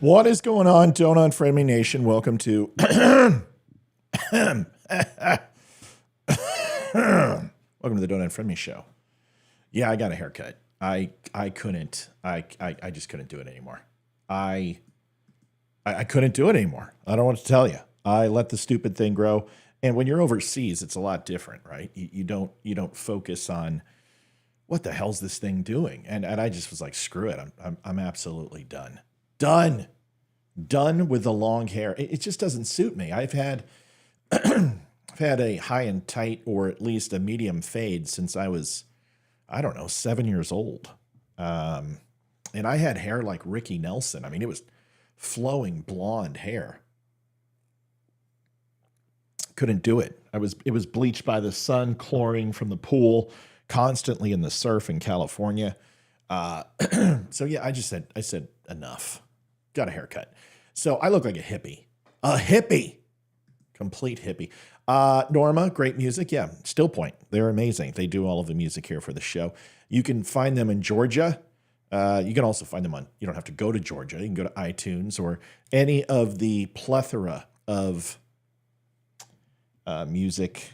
What is going on, Don't Unfriend Me Nation? Welcome to welcome to the Don't Unfriend Me show. Yeah, I got a haircut. I just couldn't do it anymore. I couldn't do it anymore. I don't know what to tell you. I let the stupid thing grow. And when you're overseas, it's a lot different, right? You don't focus on what the hell's this thing doing? And I just was like, screw it. I'm absolutely done. Done with the long hair. It just doesn't suit me. I've had a high and tight, or at least a medium fade since I was, 7 years old. And I had hair like Ricky Nelson. I mean, it was flowing blonde hair. Couldn't do it. It was bleached by the sun, chlorine from the pool, constantly in the surf in California. So yeah, I said enough. Got a haircut. So I look like a hippie, complete hippie. Norma, great music. Yeah. Still Point. They're amazing. They do all of the music here for the show. You can find them in Georgia. You can also find them you don't have to go to Georgia. You can go to iTunes or any of the plethora of music,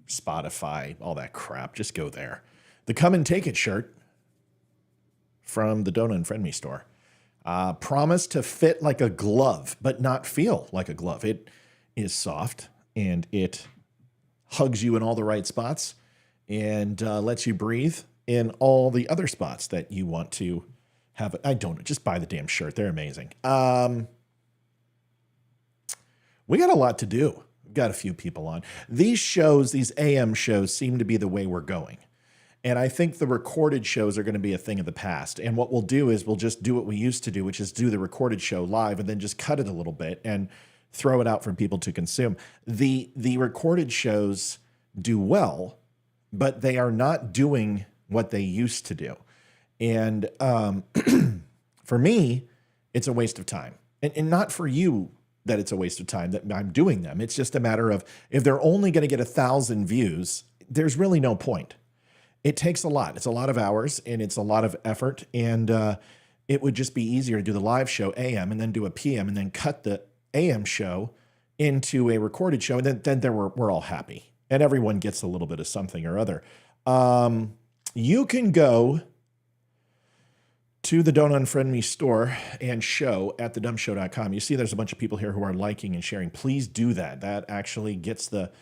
Spotify, all that crap. Just go there. The Come and Take It shirt from the Don't Unfriend Me store. Promise to fit like a glove, but not feel like a glove. It is soft and it hugs you in all the right spots and lets you breathe in all the other spots that you want to have. Just buy the damn shirt. They're amazing. We got a lot to do. We've got a few people on. These shows, these AM shows, seem to be the way we're going. And I think the recorded shows are going to be a thing of the past. And what we'll do is we'll just do what we used to do, which is do the recorded show live and then just cut it a little bit and throw it out for people to consume. The recorded shows do well, but they are not doing what they used to do. And for me, it's a waste of time. And not for you that it's a waste of time that I'm doing them. It's just a matter of if they're only going to get 1,000 views, there's really no point. It takes a lot. It's a lot of hours and it's a lot of effort. And it would just be easier to do the live show AM and then do a PM and then cut the AM show into a recorded show. And then we're all happy and everyone gets a little bit of something or other. You can go to the Don't Unfriend Me store and show at thedumshow.com. You see there's a bunch of people here who are liking and sharing. Please do that. That actually gets the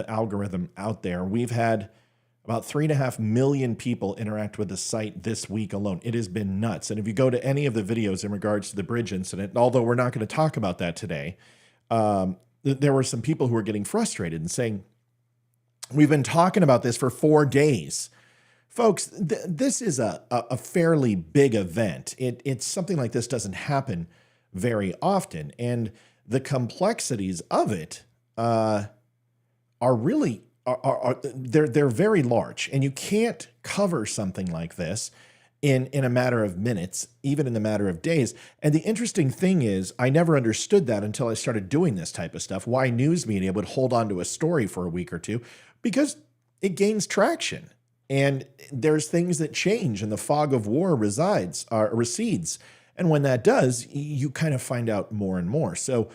algorithm out there. We've had about 3.5 million people interact with the site this week alone. It has been nuts. And if you go to any of the videos in regards to the bridge incident, although we're not going to talk about that today, there were some people who were getting frustrated and saying, we've been talking about this for 4 days. Folks, this is a fairly big event. It's something like this doesn't happen very often. And the complexities of it are really they're very large, and you can't cover something like this in a matter of minutes, even in the matter of days. And the interesting thing is, I never understood that until I started doing this type of stuff, why news media would hold on to a story for a week or two, because it gains traction. And there's things that change and the fog of war recedes. And when that does, you kind of find out more and more. So,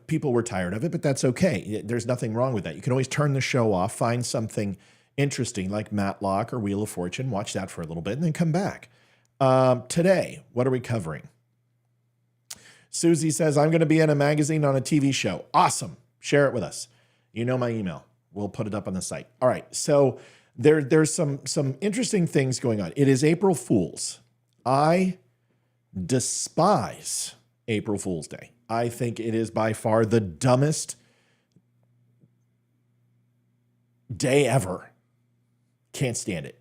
people were tired of it, but that's okay. There's nothing wrong with that. You can always turn the show off, find something interesting like Matlock or Wheel of Fortune, watch that for a little bit, and then come back. Today, what are we covering? Susie says, I'm going to be in a magazine on a TV show. Awesome. Share it with us. You know my email. We'll put it up on the site. All right. So there's some interesting things going on. It is April Fool's. I despise April Fool's Day. I think it is by far the dumbest day ever. Can't stand it.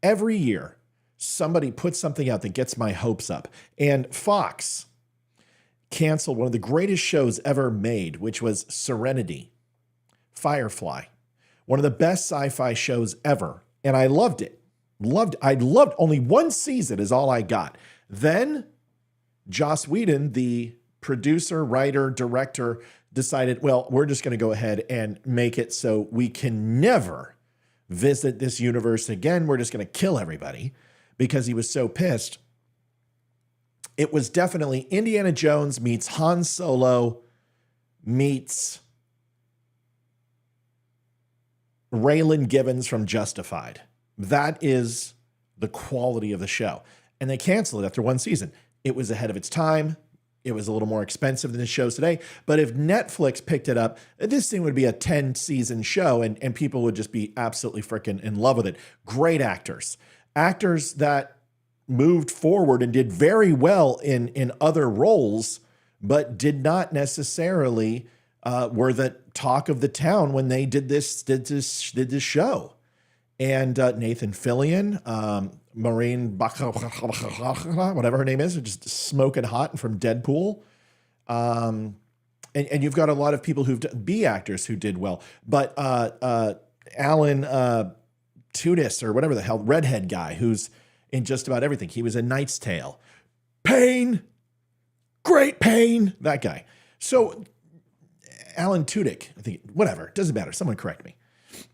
Every year, somebody puts something out that gets my hopes up. And Fox canceled one of the greatest shows ever made, which was Serenity, Firefly, one of the best sci-fi shows ever. And I loved it. I loved only one season is all I got. Then Joss Whedon, the producer, writer, director, decided, well, we're just going to go ahead and make it so we can never visit this universe again. We're just going to kill everybody, because he was so pissed. It was definitely Indiana Jones meets Han Solo meets Raylan Givens from Justified. That is the quality of the show. And they canceled it after one season. It was ahead of its time. It was a little more expensive than the shows today. But if Netflix picked it up, this thing would be a 10-season show, and people would just be absolutely freaking in love with it. Great actors. Actors that moved forward and did very well in other roles, but did not necessarily were the talk of the town when they did this show. And Nathan Fillion, Maureen, whatever her name is, just smoking hot from Deadpool. And you've got a lot of people B actors who did well. But Alan Tudyk, or whatever the hell, redhead guy, who's in just about everything. He was in Knight's Tale. Pain, great pain, that guy. So Alan Tudyk, I think, whatever, doesn't matter. Someone correct me.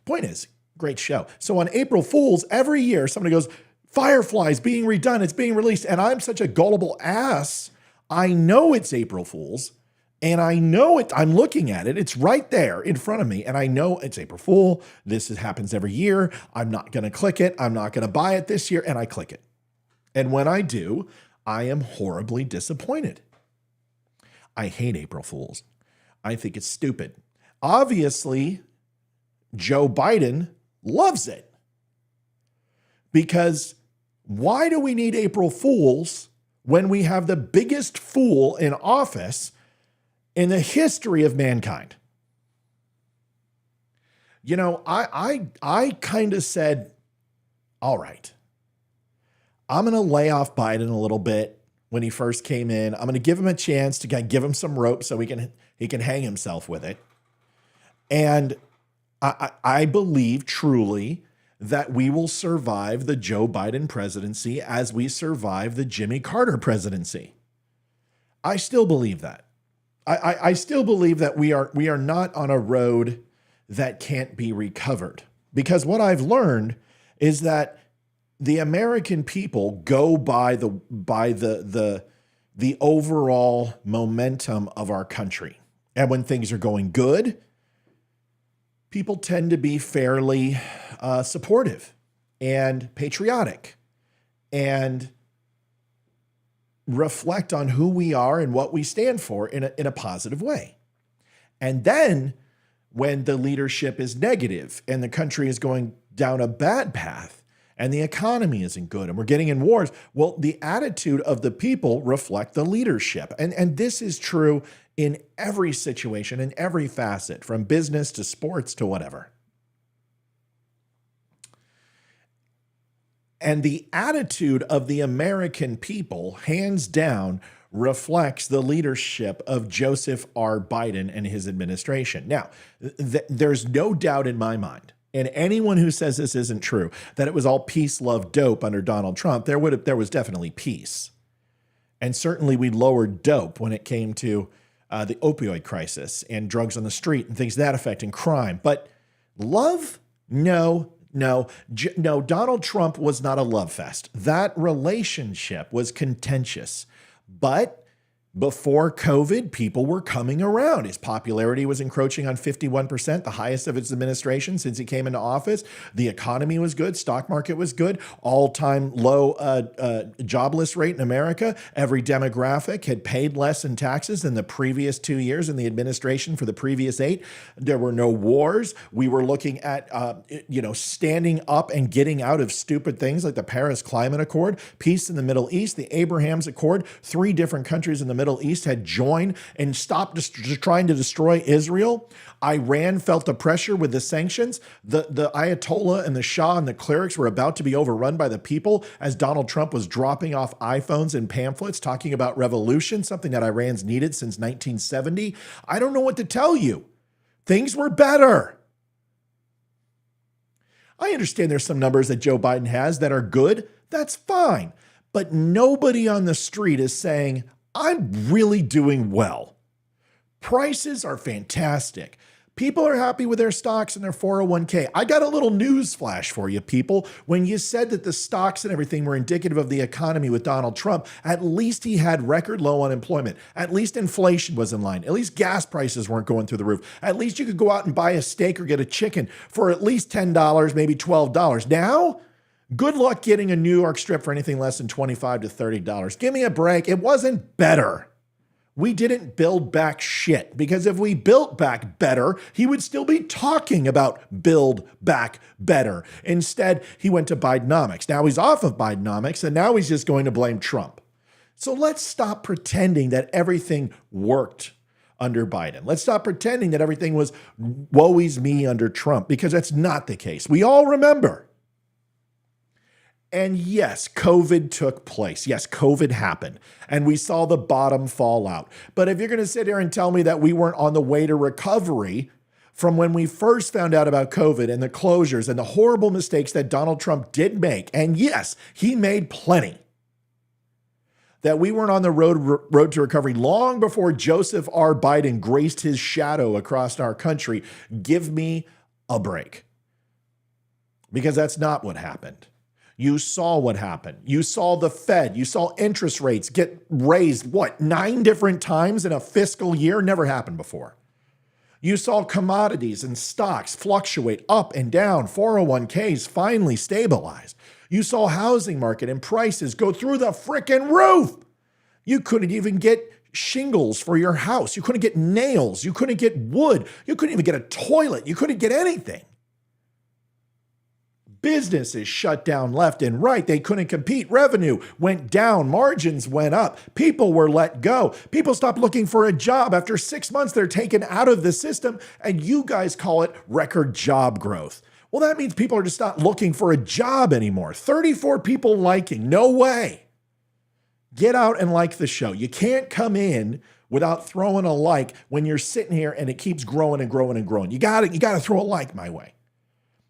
Point is, great show. So on April Fool's, every year, somebody goes, Firefly's being redone. It's being released. And I'm such a gullible ass. I know it's April Fool's, and I know it. I'm looking at it. It's right there in front of me. And I know it's April Fool. Happens every year. I'm not going to click it. I'm not going to buy it this year. And I click it. And when I do, I am horribly disappointed. I hate April Fool's. I think it's stupid. Obviously, Joe Biden loves it. Because why do we need April Fools when we have the biggest fool in office in the history of mankind? You know, I kind of said, all right, I'm going to lay off Biden a little bit when he first came in. I'm going to give him a chance to give him some rope so he can hang himself with it. And I believe truly that we will survive the Joe Biden presidency as we survive the Jimmy Carter presidency. I still believe that. I still believe that we are not on a road that can't be recovered. Because what I've learned is that the American people go by the overall momentum of our country. And when things are going good, people tend to be fairly supportive and patriotic and reflect on who we are and what we stand for in a positive way. And then when the leadership is negative and the country is going down a bad path and the economy isn't good and we're getting in wars, well, the attitude of the people reflect the leadership. And this is true in every situation, in every facet, from business to sports to whatever. And the attitude of the American people, hands down, reflects the leadership of Joseph R. Biden and his administration. Now, there's no doubt in my mind, and anyone who says this isn't true, that it was all peace, love, dope under Donald Trump. There was definitely peace. And certainly we lowered dope when it came to the opioid crisis and drugs on the street and things to that effect and crime. But love? No. Donald Trump was not a love fest. That relationship was contentious. But before COVID, people were coming around. His popularity was encroaching on 51%, the highest of his administration since he came into office. The economy was good. Stock market was good. All-time low jobless rate in America. Every demographic had paid less in taxes than the previous 2 years in the administration for the previous 8. There were no wars. We were looking at, standing up and getting out of stupid things like the Paris Climate Accord, peace in the Middle East, the Abraham's Accord. 3 different countries in the Middle East had joined and stopped trying to destroy Israel. Iran felt the pressure with the sanctions. The Ayatollah and the Shah and the clerics were about to be overrun by the people as Donald Trump was dropping off iPhones and pamphlets talking about revolution, something that Iran's needed since 1970. I don't know what to tell you. Things were better. I understand there's some numbers that Joe Biden has that are good. That's fine. But nobody on the street is saying, I'm really doing well. Prices are fantastic. People are happy with their stocks and their 401k. I got a little news flash for you, people. When you said that the stocks and everything were indicative of the economy with Donald Trump, at least he had record low unemployment. At least inflation was in line. At least gas prices weren't going through the roof. At least you could go out and buy a steak or get a chicken for at least $10, maybe $12. Now, good luck getting a New York strip for anything less than $25 to $30. Give me a break. It wasn't better. We didn't build back shit, because if we built back better, he would still be talking about build back better. Instead, he went to Bidenomics. Now he's off of Bidenomics, and now he's just going to blame Trump. So let's stop pretending that everything worked under Biden. Let's stop pretending that everything was woe-is me under Trump, because that's not the case. We all remember. And yes, COVID took place. Yes, COVID happened. And we saw the bottom fall out. But if you're going to sit here and tell me that we weren't on the way to recovery from when we first found out about COVID and the closures and the horrible mistakes that Donald Trump did make, and yes, he made plenty, that we weren't on the road to recovery long before Joseph R. Biden graced his shadow across our country, give me a break. Because that's not what happened. You saw what happened. You saw the Fed. You saw interest rates get raised, 9 different times in a fiscal year? Never happened before. You saw commodities and stocks fluctuate up and down. 401ks finally stabilized. You saw housing market and prices go through the frickin' roof. You couldn't even get shingles for your house. You couldn't get nails. You couldn't get wood. You couldn't even get a toilet. You couldn't get anything. Businesses shut down left and right. They couldn't compete. Revenue went down. Margins went up. People were let go. People stopped looking for a job. After 6 months, they're taken out of the system, and you guys call it record job growth. Well, that means people are just not looking for a job anymore. 34 people liking. No way. Get out and like the show. You can't come in without throwing a like when you're sitting here and it keeps growing and growing and growing. You got to throw a like my way.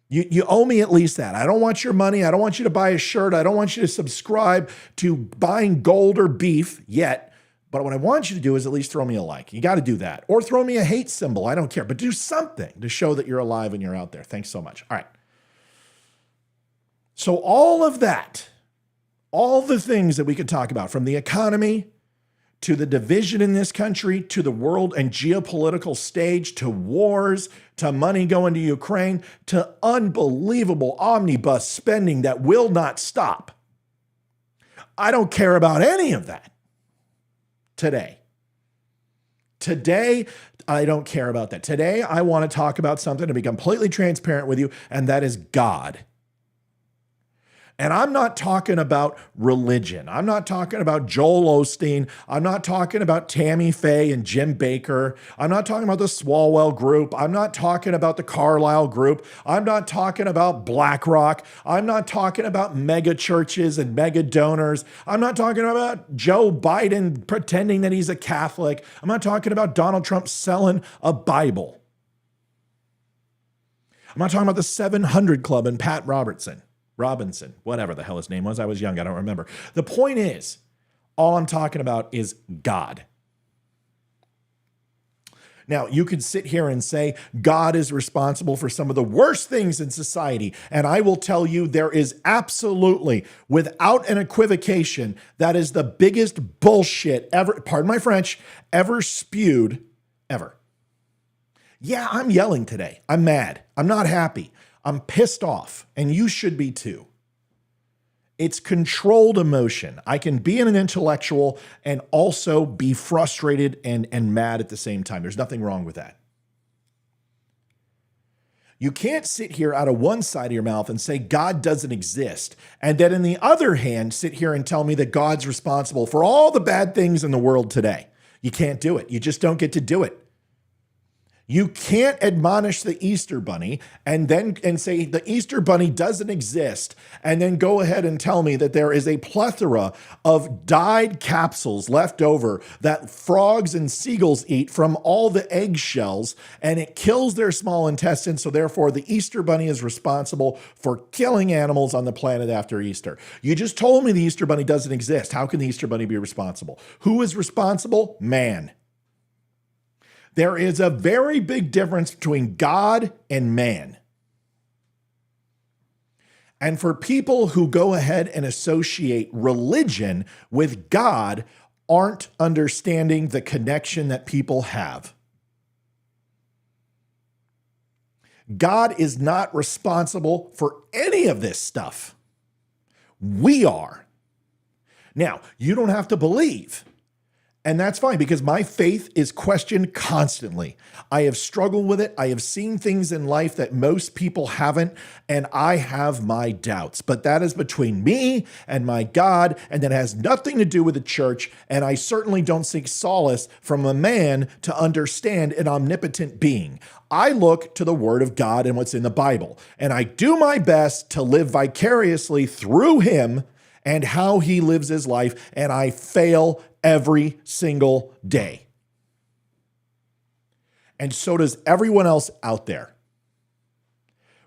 You owe me at least that. I don't want your money. I don't want you to buy a shirt. I don't want you to subscribe to buying gold or beef yet. But what I want you to do is at least throw me a like. You got to do that. Or throw me a hate symbol. I don't care. But do something to show that you're alive and you're out there. Thanks so much. All right. So all of that, all the things that we could talk about, from the economy to the division in this country, to the world and geopolitical stage, to wars, to money going to Ukraine, to unbelievable omnibus spending that will not stop. I don't care about any of that today. Today, I don't care about that. Today, I want to talk about something to be completely transparent with you, and that is God. And I'm not talking about religion. I'm not talking about Joel Osteen. I'm not talking about Tammy Faye and Jim Baker. I'm not talking about the Swalwell Group. I'm not talking about the Carlyle Group. I'm not talking about BlackRock. I'm not talking about mega churches and mega donors. I'm not talking about Joe Biden pretending that he's a Catholic. I'm not talking about Donald Trump selling a Bible. I'm not talking about the 700 Club and Pat Robinson, whatever the hell his name was. I was young. I don't remember. The point is, all I'm talking about is God. Now, you could sit here and say God is responsible for some of the worst things in society. And I will tell you, there is absolutely, without an equivocation, that is the biggest bullshit ever, pardon my French, ever spewed, ever. Yeah, I'm yelling today. I'm mad. I'm not happy. I'm pissed off, and you should be too. It's controlled emotion. I can be an intellectual and also be frustrated and mad at the same time. There's nothing wrong with that. You can't sit here out of one side of your mouth and say God doesn't exist, and then on the other hand, sit here and tell me that God's responsible for all the bad things in the world today. You can't do it. You just don't get to do it. You can't admonish the Easter Bunny and say the Easter Bunny doesn't exist and then go ahead and tell me that there is a plethora of dyed capsules left over that frogs and seagulls eat from all the eggshells, and it kills their small intestines, so therefore the Easter Bunny is responsible for killing animals on the planet after Easter. You just told me the Easter Bunny doesn't exist. How can the Easter Bunny be responsible? Who is responsible? Man. There is a very big difference between God and man. And for people who go ahead and associate religion with God aren't understanding the connection that people have. God is not responsible for any of this stuff. We are. Now, you don't have to believe. And that's fine, because my faith is questioned constantly. I have struggled with it. I have seen things in life that most people haven't, and I have my doubts. But that is between me and my God, and that has nothing to do with the church. And I certainly don't seek solace from a man to understand an omnipotent being. I look to the Word of God and what's in the Bible, and I do my best to live vicariously through him and how he lives his life, and I fail every single day. And so does everyone else out there.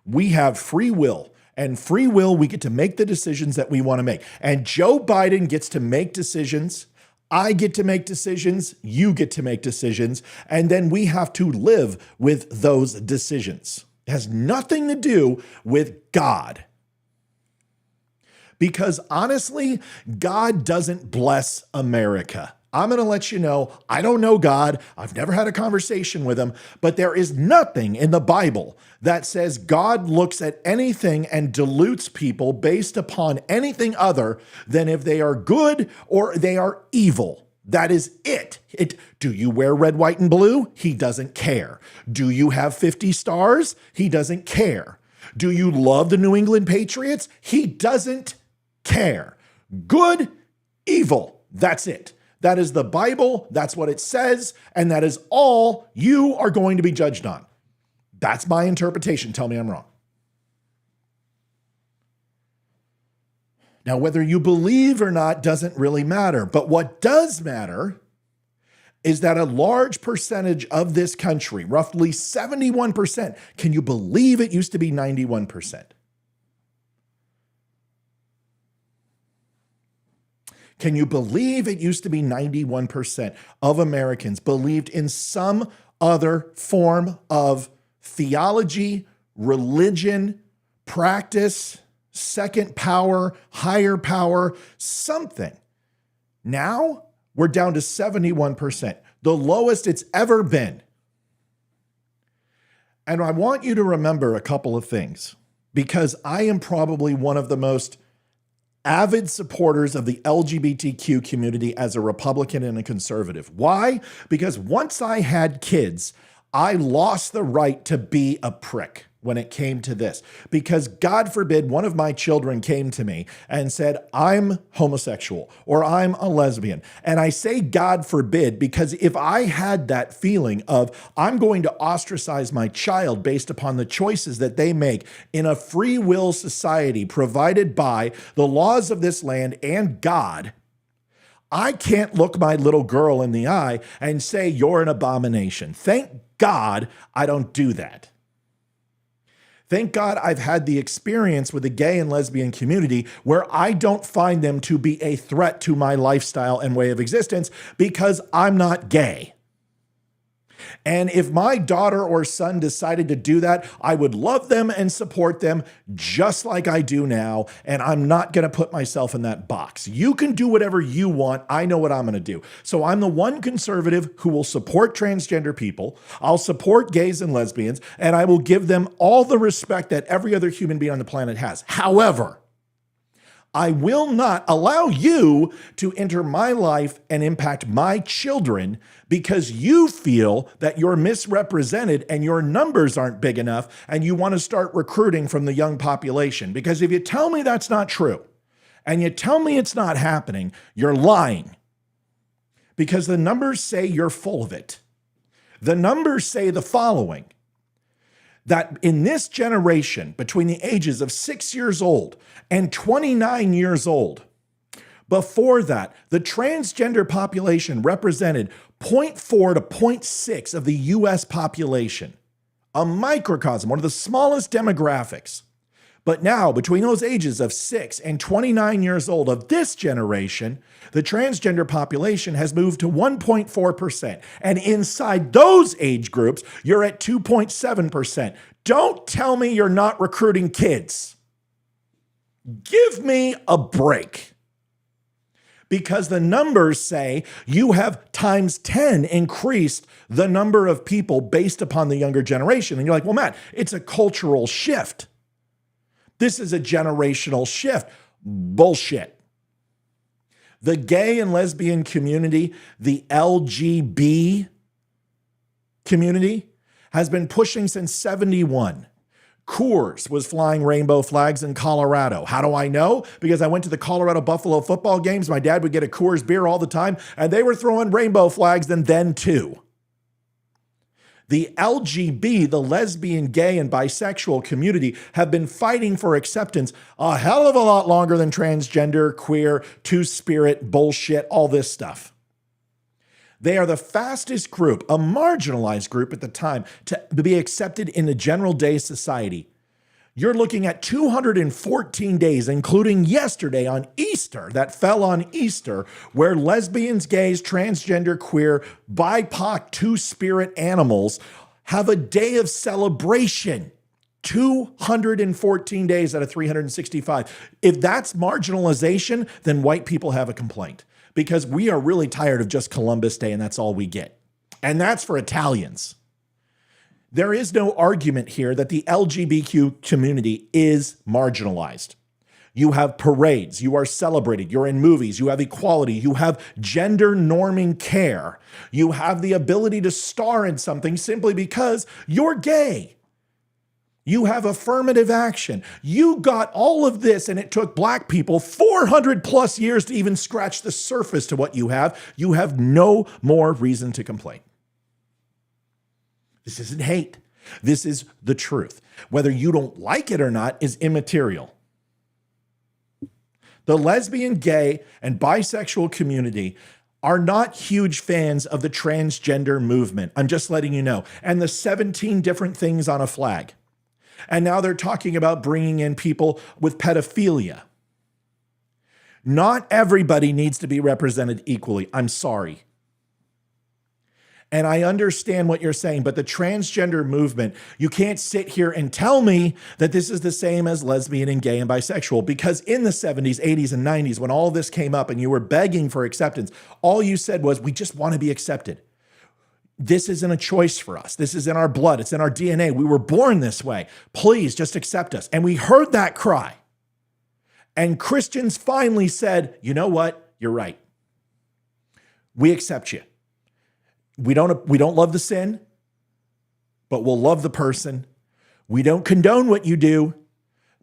We have free will, and free will, we get to make the decisions that we want to make. And Joe Biden gets to make decisions. I get to make decisions. You get to make decisions. And then we have to live with those decisions. It has nothing to do with God. Because honestly, God doesn't bless America. I'm going to let you know, I don't know God. I've never had a conversation with him, but there is nothing in the Bible that says God looks at anything and dilutes people based upon anything other than if they are good or they are evil. That is it. Do you wear red, white, and blue? He doesn't care. Do you have 50 stars? He doesn't care. Do you love the New England Patriots? He doesn't care. Good, evil. That's it. That is the Bible. That's what it says. And that is all you are going to be judged on. That's my interpretation. Tell me I'm wrong. Now, whether you believe or not doesn't really matter. But what does matter is that a large percentage of this country, roughly 71%, can you believe it used to be 91%? Can you believe it used to be 91% of Americans believed in some other form of theology, religion, practice, second power, higher power, something? Now we're down to 71%, the lowest it's ever been. And I want you to remember a couple of things, because I am probably one of the most avid supporters of the LGBTQ community as a Republican and a conservative. Why? Because once I had kids, I lost the right to be a prick. when it came to this, because God forbid one of my children came to me and said, I'm homosexual or I'm a lesbian. And I say God forbid because if I had that feeling of I'm going to ostracize my child based upon the choices that they make in a free will society provided by the laws of this land and God, I can't look my little girl in the eye and say, you're an abomination. Thank God I don't do that. Thank God I've had the experience with the gay and lesbian community where I don't find them to be a threat to my lifestyle and way of existence because I'm not gay. And if my daughter or son decided to do that, I would love them and support them just like I do now. And I'm not going to put myself in that box. You can do whatever you want. I know what I'm going to do. So I'm the one conservative who will support transgender people. I'll support gays and lesbians, and I will give them all the respect that every other human being on the planet has. However, I will not allow you to enter my life and impact my children because you feel that you're misrepresented and your numbers aren't big enough and you want to start recruiting from the young population. Because if you tell me that's not true and you tell me it's not happening, you're lying. Because the numbers say you're full of it. The numbers say the following: that in this generation, between the ages of 6 years old and 29 years old, before that, the transgender population represented 0.4 to 0.6 of the US population, a microcosm, one of the smallest demographics. But now, between those ages of 6 and 29 years old of this generation, the transgender population has moved to 1.4%. And inside those age groups, you're at 2.7%. Don't tell me you're not recruiting kids. Give me a break. Because the numbers say you have times 10 increased the number of people based upon the younger generation. And you're like, well, Matt, it's a cultural shift. This is a generational shift. Bullshit. The gay and lesbian community, the LGB community, has been pushing since 71. Coors was flying rainbow flags in Colorado. How do I know? Because I went to the Colorado Buffalo football games. My dad would get a Coors beer all the time, and they were throwing rainbow flags then too. The LGB, the lesbian, gay, and bisexual community have been fighting for acceptance a hell of a lot longer than transgender, queer, two-spirit, bullshit, all this stuff. They are the fastest group, a marginalized group at the time, to be accepted in the general day society. You're looking at 214 days, including yesterday on Easter, that fell on Easter, where lesbians, gays, transgender, queer, BIPOC, two-spirit animals have a day of celebration. 214 days out of 365. If that's marginalization, then white people have a complaint. Because we are really tired of just Columbus Day and that's all we get. And that's for Italians. There is no argument here that the LGBTQ community is marginalized. You have parades, you are celebrated, you're in movies, you have equality, you have gender norming care. You have the ability to star in something simply because you're gay. You have affirmative action. You got all of this, and it took black people 400 plus years to even scratch the surface to what you have. You have no more reason to complain. This isn't hate. This is the truth. Whether you don't like it or not is immaterial. The lesbian, gay, and bisexual community are not huge fans of the transgender movement. I'm just letting you know. And the 17 different things on a flag. And now they're talking about bringing in people with pedophilia. Not everybody needs to be represented equally. I'm sorry. And I understand what you're saying, but the transgender movement, you can't sit here and tell me that this is the same as lesbian and gay and bisexual, because in the 70s, 80s, and 90s, when all this came up and you were begging for acceptance, all you said was, we just want to be accepted. This isn't a choice for us. This is in our blood. It's in our DNA. We were born this way. Please just accept us. And we heard that cry. And Christians finally said, you know what? You're right. We accept you. We don't love the sin, but we'll love the person. We don't condone what you do,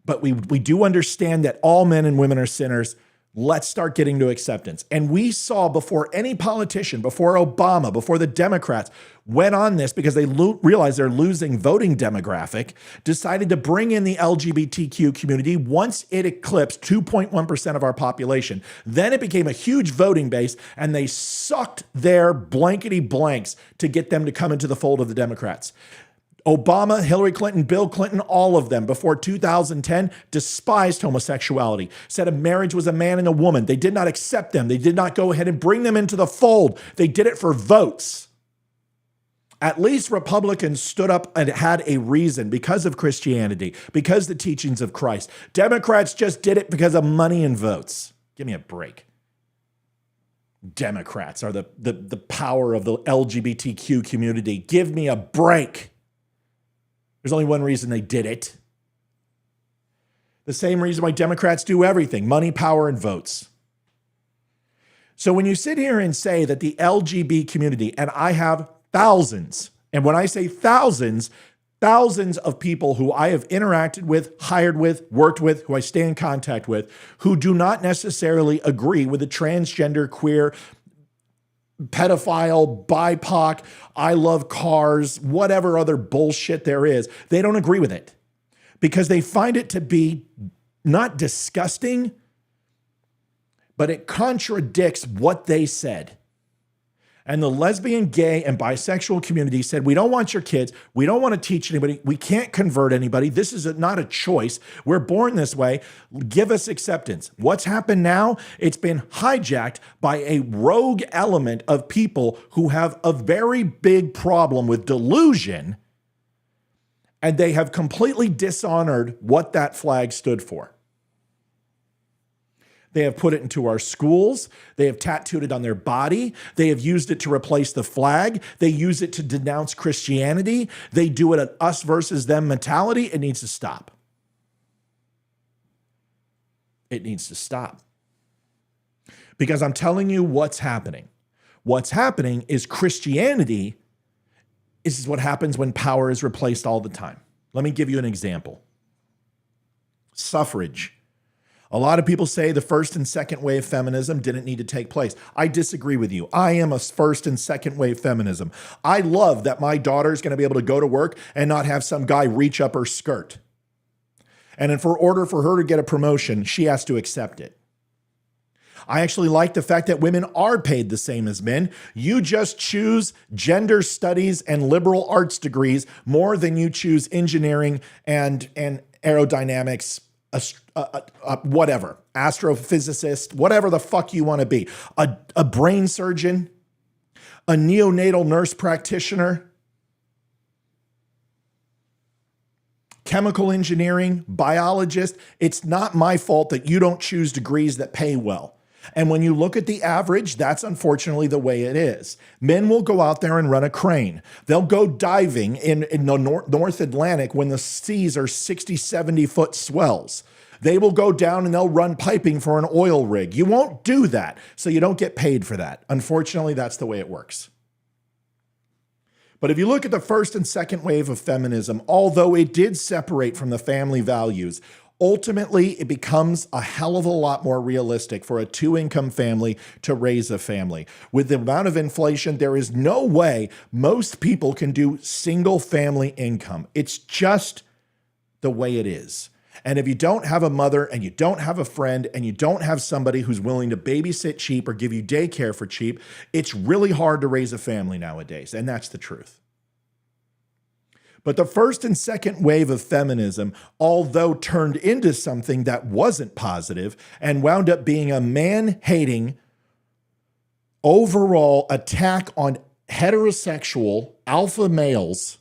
but we do understand that all men and women are sinners. Let's start getting to acceptance. And we saw before any politician, before Obama, before the Democrats went on this, because they realized they're losing voting demographic, decided to bring in the LGBTQ community once it eclipsed 2.1% of our population. Then it became a huge voting base, and they sucked their blankety blanks to get them to come into the fold of the Democrats. Obama, Hillary Clinton, Bill Clinton, all of them before 2010 despised homosexuality, said a marriage was a man and a woman. They did not accept them. They did not go ahead and bring them into the fold. They did it for votes. At least Republicans stood up and had a reason because of Christianity, because of the teachings of Christ. Democrats just did it because of money and votes. Give me a break. Democrats are the power of the LGBTQ community. Give me a break. There's only one reason they did it. The same reason why Democrats do everything: money, power, and votes. So when you sit here and say that the LGBT community, and I have thousands, and when I say thousands, thousands of people who I have interacted with, hired with, worked with, who I stay in contact with, who do not necessarily agree with the transgender, queer, pedophile, BIPOC, I love cars, whatever other bullshit there is, they don't agree with it because they find it to be not disgusting, but it contradicts what they said. And the lesbian, gay, and bisexual community said, we don't want your kids. We don't want to teach anybody. We can't convert anybody. This is not a choice. We're born this way. Give us acceptance. What's happened now? It's been hijacked by a rogue element of people who have a very big problem with delusion, and they have completely dishonored what that flag stood for. They have put it into our schools. They have tattooed it on their body. They have used it to replace the flag. They use it to denounce Christianity. They do it an us versus them mentality. It needs to stop. It needs to stop. Because I'm telling you what's happening. What's happening is Christianity. This is what happens when power is replaced all the time. Let me give you an example. Suffrage. A lot of people say the first and second wave feminism didn't need to take place. I disagree with you. I am a first and second wave feminism. I love that my daughter is going to be able to go to work and not have some guy reach up her skirt. And in order for her to get a promotion, she has to accept it. I actually like the fact that women are paid the same as men. You just choose gender studies and liberal arts degrees more than you choose engineering and aerodynamics, whatever, astrophysicist, whatever the fuck you want to be, a brain surgeon, a neonatal nurse practitioner, chemical engineering, biologist. It's not my fault that you don't choose degrees that pay well. And when you look at the average, that's unfortunately the way it is. Men will go out there and run a crane. They'll go diving in the North Atlantic when the seas are 60, 70-foot swells. They will go down and they'll run piping for an oil rig. You won't do that, so you don't get paid for that. Unfortunately, that's the way it works. But if you look at the first and second wave of feminism, although it did separate from the family values, ultimately, it becomes a hell of a lot more realistic for a two-income family to raise a family. With the amount of inflation, there is no way most people can do single-family income. It's just the way it is. And if you don't have a mother and you don't have a friend and you don't have somebody who's willing to babysit cheap or give you daycare for cheap, it's really hard to raise a family nowadays. And that's the truth. But the first and second wave of feminism, although turned into something that wasn't positive and wound up being a man-hating overall attack on heterosexual alpha males,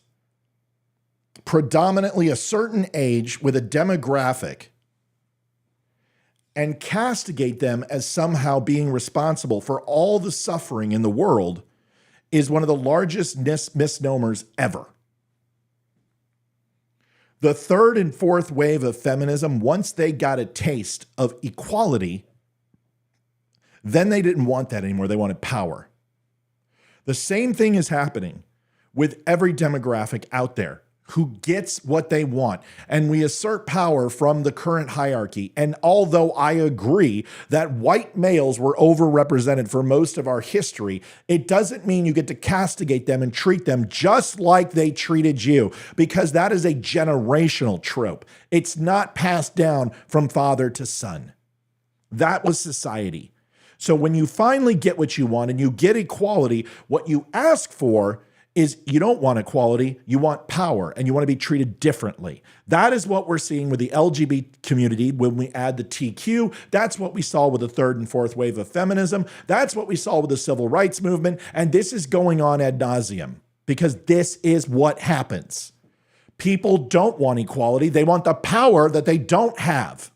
predominantly a certain age with a demographic, and castigate them as somehow being responsible for all the suffering in the world, is one of the largest misnomers ever. The third and fourth wave of feminism, once they got a taste of equality, then they didn't want that anymore. They wanted power. The same thing is happening with every demographic out there who gets what they want, and we assert power from the current hierarchy. And although I agree that white males were overrepresented for most of our history, it doesn't mean you get to castigate them and treat them just like they treated you, because that is a generational trope. It's not passed down from father to son. That was society. So when you finally get what you want and you get equality, what you ask for is you don't want equality, you want power, and you want to be treated differently. That is what we're seeing with the LGBT community when we add the TQ. That's what we saw with the third and fourth wave of feminism. That's what we saw with the civil rights movement. And this is going on ad nauseum because this is what happens. People don't want equality. They want the power that they don't have.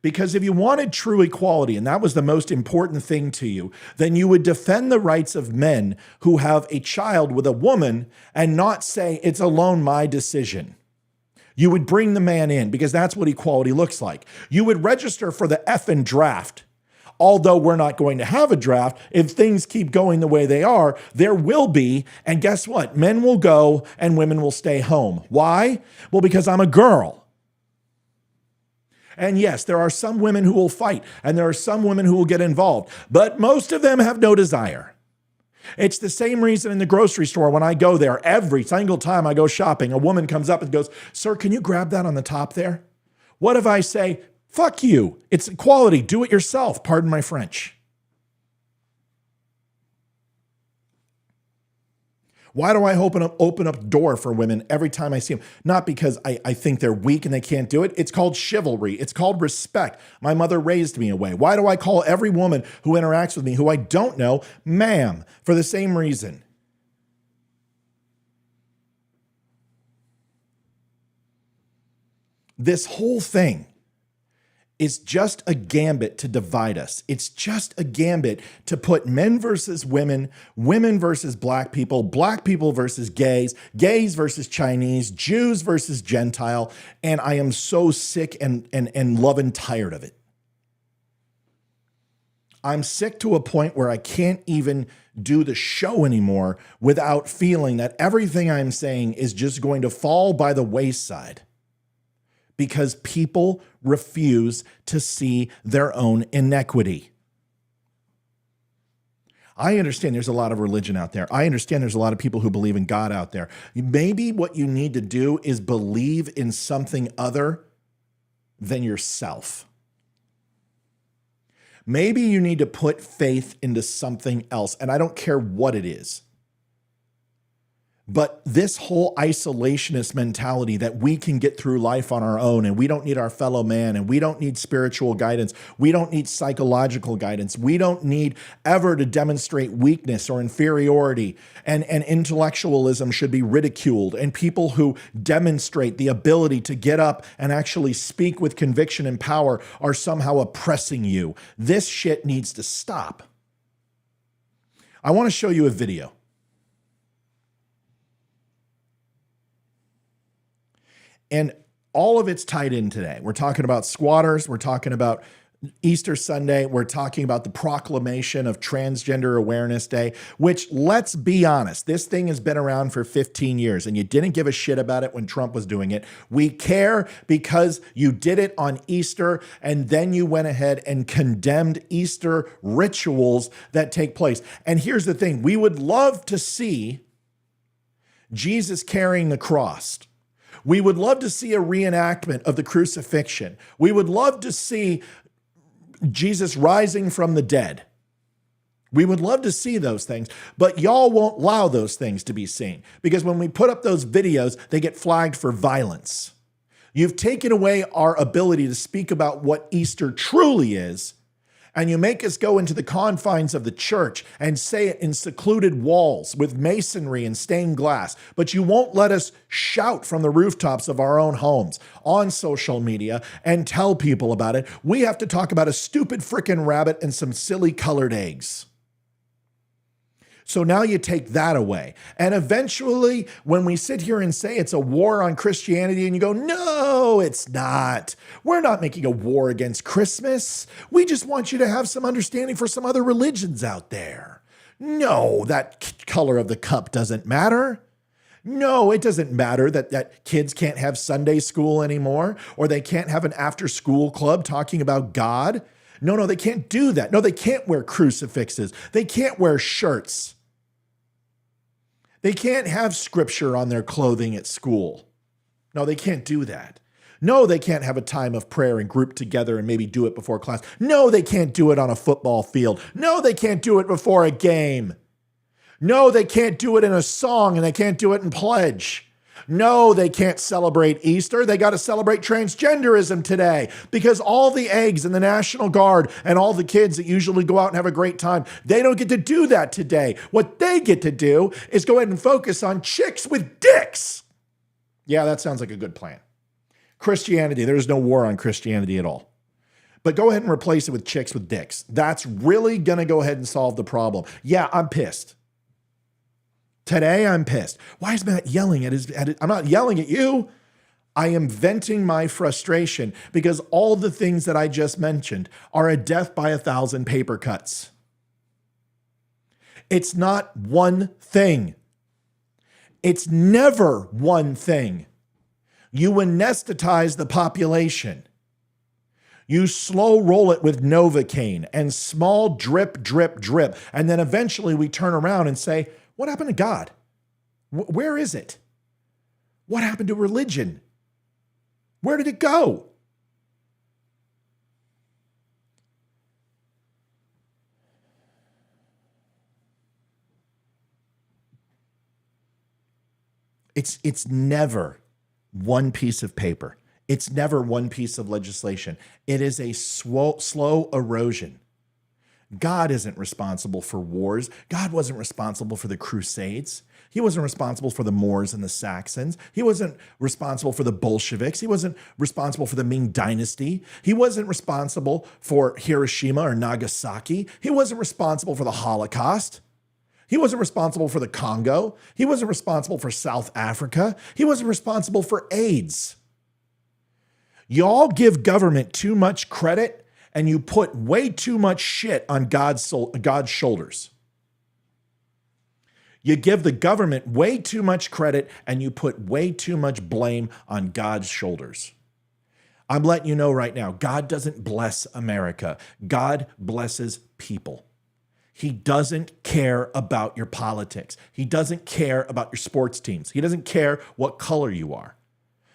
Because if you wanted true equality, and that was the most important thing to you, then you would defend the rights of men who have a child with a woman and not say it's alone my decision. You would bring the man in because that's what equality looks like. You would register for the effing draft. Although we're not going to have a draft, if things keep going the way they are, there will be. And guess what? Men will go and women will stay home. Why? Well, because I'm a girl. And yes, there are some women who will fight, and there are some women who will get involved, but most of them have no desire. It's the same reason in the grocery store when I go there, every single time I go shopping, a woman comes up and goes, "Sir, can you grab that on the top there?" What if I say, "Fuck you, it's equality, do it yourself," pardon my French. Why do I open up the door for women every time I see them? Not because I think they're weak and they can't do it. It's called chivalry. It's called respect. My mother raised me away. Why do I call every woman who interacts with me, who I don't know, ma'am, for the same reason? This whole thing is just a gambit to divide us. It's just a gambit to put men versus women, women versus black people versus gays, gays versus Chinese, Jews versus Gentile. And I am so sick and love and tired of it. I'm sick to a point where I can't even do the show anymore without feeling that everything I'm saying is just going to fall by the wayside. Because people refuse to see their own inequity. I understand there's a lot of religion out there. I understand there's a lot of people who believe in God out there. Maybe what you need to do is believe in something other than yourself. Maybe you need to put faith into something else, and I don't care what it is. But this whole isolationist mentality that we can get through life on our own and we don't need our fellow man and we don't need spiritual guidance, we don't need psychological guidance, we don't need ever to demonstrate weakness or inferiority, and intellectualism should be ridiculed, and people who demonstrate the ability to get up and actually speak with conviction and power are somehow oppressing you. This shit needs to stop. I want to show you a video. And all of it's tied in today. We're talking about squatters. We're talking about Easter Sunday. We're talking about the proclamation of Transgender Awareness Day, which, let's be honest, this thing has been around for 15 years and you didn't give a shit about it when Trump was doing it. We care because you did it on Easter and then you went ahead and condemned Easter rituals that take place. And here's the thing. We would love to see Jesus carrying the cross. We would love to see a reenactment of the crucifixion. We would love to see Jesus rising from the dead. We would love to see those things, but y'all won't allow those things to be seen because when we put up those videos, they get flagged for violence. You've taken away our ability to speak about what Easter truly is, and you make us go into the confines of the church and say it in secluded walls with masonry and stained glass, but you won't let us shout from the rooftops of our own homes on social media and tell people about it. We have to talk about a stupid frickin' rabbit and some silly colored eggs. So now you take that away. And eventually, when we sit here and say it's a war on Christianity, and you go, no, it's not. We're not making a war against Christmas. We just want you to have some understanding for some other religions out there. No, that color of the cup doesn't matter. No, it doesn't matter that kids can't have Sunday school anymore, or they can't have an after school club talking about God. No, they can't do that. No, they can't wear crucifixes. They can't wear shirts. They can't have scripture on their clothing at school. No, they can't do that. No, they can't have a time of prayer and group together and maybe do it before class. No, they can't do it on a football field. No, they can't do it before a game. No, they can't do it in a song, and they can't do it in pledge. No, they can't celebrate Easter. They got to celebrate transgenderism today, because all the eggs in the National Guard and all the kids that usually go out and have a great time, they don't get to do that today. What they get to do is go ahead and focus on chicks with dicks. Yeah, that sounds like a good plan. Christianity, there's no war on Christianity at all. But go ahead and replace it with chicks with dicks. That's really going to go ahead and solve the problem. Yeah, I'm pissed. Today, I'm pissed. Why is Matt yelling at his... I'm not yelling at you. I am venting my frustration because all the things that I just mentioned are a death by 1,000 paper cuts. It's not one thing. It's never one thing. You anesthetize the population. You slow roll it with Novocaine and small drip, drip, drip. And then eventually we turn around and say, what happened to God? Where is it? What happened to religion? Where did it go? It's never one piece of paper. It's never one piece of legislation. It is a slow erosion. God isn't responsible for wars. God wasn't responsible for the Crusades. He wasn't responsible for the Moors and the Saxons. He wasn't responsible for the Bolsheviks. He wasn't responsible for the Ming Dynasty. He wasn't responsible for Hiroshima or Nagasaki. He wasn't responsible for the Holocaust. He wasn't responsible for the Congo. He wasn't responsible for South Africa. He wasn't responsible for AIDS. Y'all give government too much credit, and you put way too much shit on God's shoulders. You give the government way too much credit, and you put way too much blame on God's shoulders. I'm letting you know right now, God doesn't bless America. God blesses people. He doesn't care about your politics. He doesn't care about your sports teams. He doesn't care what color you are.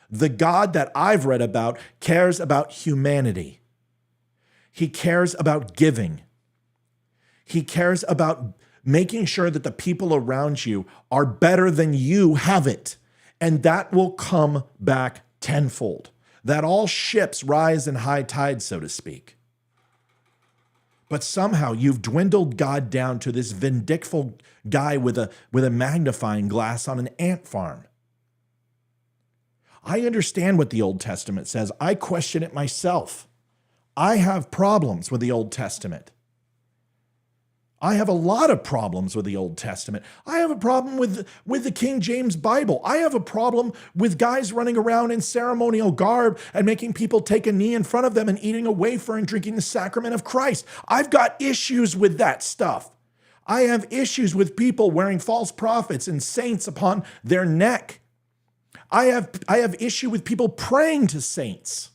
The God that I've read about cares about humanity. He cares about giving. He cares about making sure that the people around you are better than you have it. And that will come back tenfold. That all ships rise in high tide, so to speak. But somehow you've dwindled God down to this vindictive guy with a magnifying glass on an ant farm. I understand what the Old Testament says. I question it myself. I have problems with the Old Testament. I have a lot of problems with the Old Testament. I have a problem with the King James Bible. I have a problem with guys running around in ceremonial garb and making people take a knee in front of them and eating a wafer and drinking the sacrament of Christ. I've got issues with that stuff. I have issues with people wearing false prophets and saints upon their neck. I have issue with people praying to saints.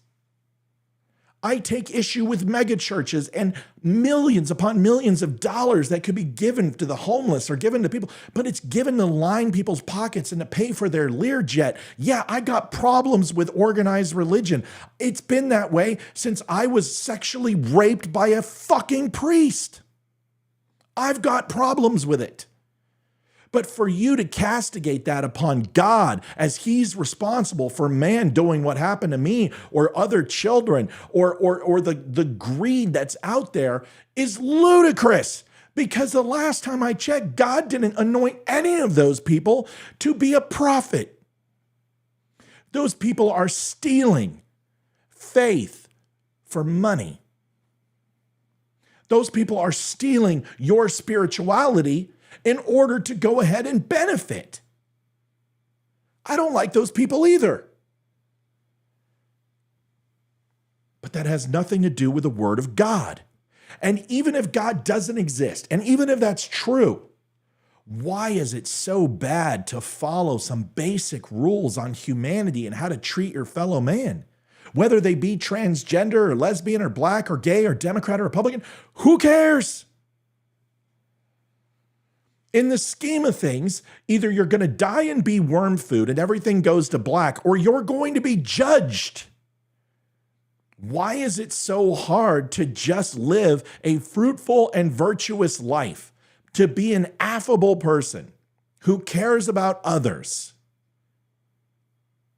I take issue with megachurches and millions upon millions of dollars that could be given to the homeless or given to people, but it's given to line people's pockets and to pay for their Learjet. Yeah, I got problems with organized religion. It's been that way since I was sexually raped by a fucking priest. I've got problems with it. But for you to castigate that upon God as he's responsible for man doing what happened to me or other children or the greed that's out there is ludicrous. Because the last time I checked, God didn't anoint any of those people to be a prophet. Those people are stealing faith for money. Those people are stealing your spirituality in order to go ahead and benefit. I don't like those people either. But that has nothing to do with the Word of God. And even if God doesn't exist, and even if that's true, Why is it so bad to follow some basic rules on humanity and how to treat your fellow man? Whether they be transgender or lesbian or black or gay or Democrat or Republican, who cares? In the scheme of things, either you're going to die and be worm food and everything goes to black, or you're going to be judged. Why is it so hard to just live a fruitful and virtuous life, to be an affable person who cares about others?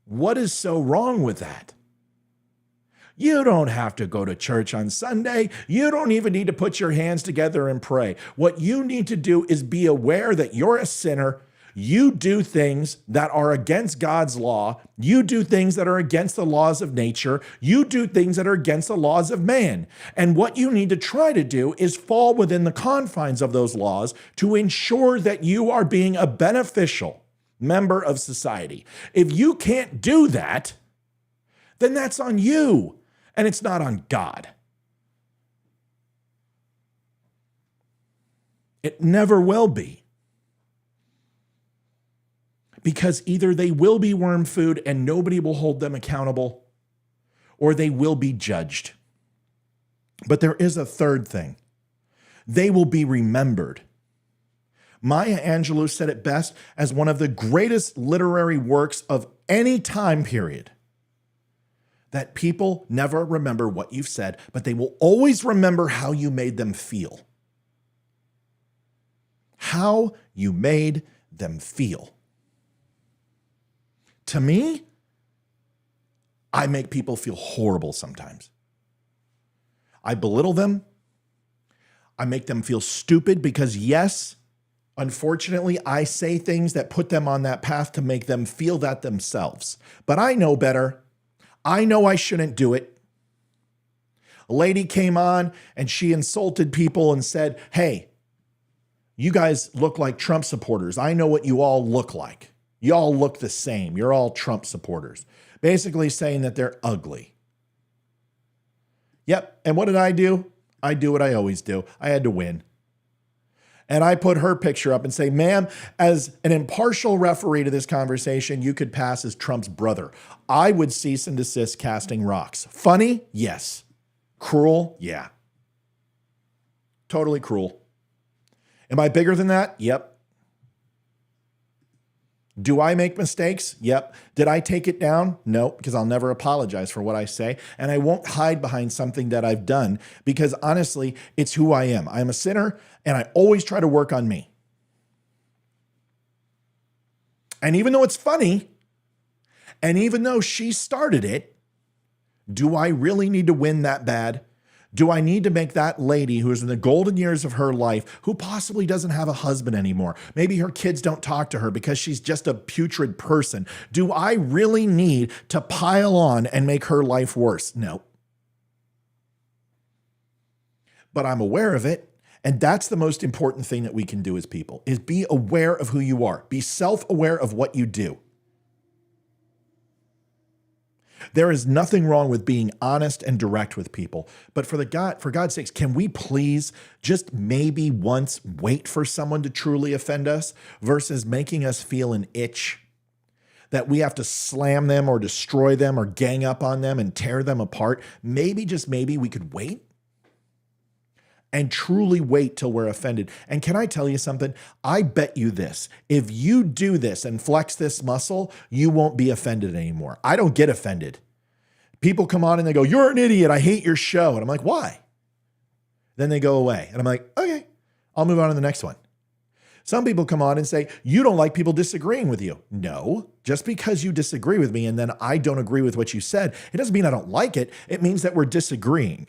What is so wrong with that? You don't have to go to church on Sunday. You don't even need to put your hands together and pray. What you need to do is be aware that you're a sinner. You do things that are against God's law. You do things that are against the laws of nature. You do things that are against the laws of man. And what you need to try to do is fall within the confines of those laws to ensure that you are being a beneficial member of society. If you can't do that, then that's on you. And it's not on God. It never will be. Because either they will be worm food and nobody will hold them accountable, or they will be judged. But there is a third thing. They will be remembered. Maya Angelou said it best as one of the greatest literary works of any time period. That people never remember what you've said, but they will always remember how you made them feel. How you made them feel. To me, I make people feel horrible sometimes. I belittle them. I make them feel stupid because, yes, unfortunately, I say things that put them on that path to make them feel that themselves. But I know better. I know I shouldn't do it. A lady came on and she insulted people and said, hey, you guys look like Trump supporters. I know what you all look like. You all look the same. You're all Trump supporters. Basically saying that they're ugly. Yep. And what did I do? I do what I always do. I had to win. And I put her picture up and say, ma'am, as an impartial referee to this conversation, you could pass as Trump's brother. I would cease and desist casting rocks. Funny? Yes. Cruel? Yeah. Totally cruel. Am I bigger than that? Yep. Do I make mistakes? Yep. Did I take it down? No, because I'll never apologize for what I say. And I won't hide behind something that I've done because honestly, it's who I am. I'm a sinner and I always try to work on me. And even though it's funny, and even though she started it, do I really need to win that bad? Do I need to make that lady who is in the golden years of her life, who possibly doesn't have a husband anymore, maybe her kids don't talk to her because she's just a putrid person, do I really need to pile on and make her life worse? No. But I'm aware of it. And that's the most important thing that we can do as people, is be aware of who you are. Be self-aware of what you do. There is nothing wrong with being honest and direct with people. But for God's sakes, can we please just maybe once wait for someone to truly offend us versus making us feel an itch that we have to slam them or destroy them or gang up on them and tear them apart? Maybe, just maybe, we could wait and truly wait till we're offended. And can I tell you something? I bet you this. If you do this and flex this muscle, you won't be offended anymore. I don't get offended. People come on and they go, you're an idiot. I hate your show. And I'm like, why? Then they go away. And I'm like, okay, I'll move on to the next one. Some people come on and say, you don't like people disagreeing with you. No, just because you disagree with me and then I don't agree with what you said, it doesn't mean I don't like it. It means that we're disagreeing.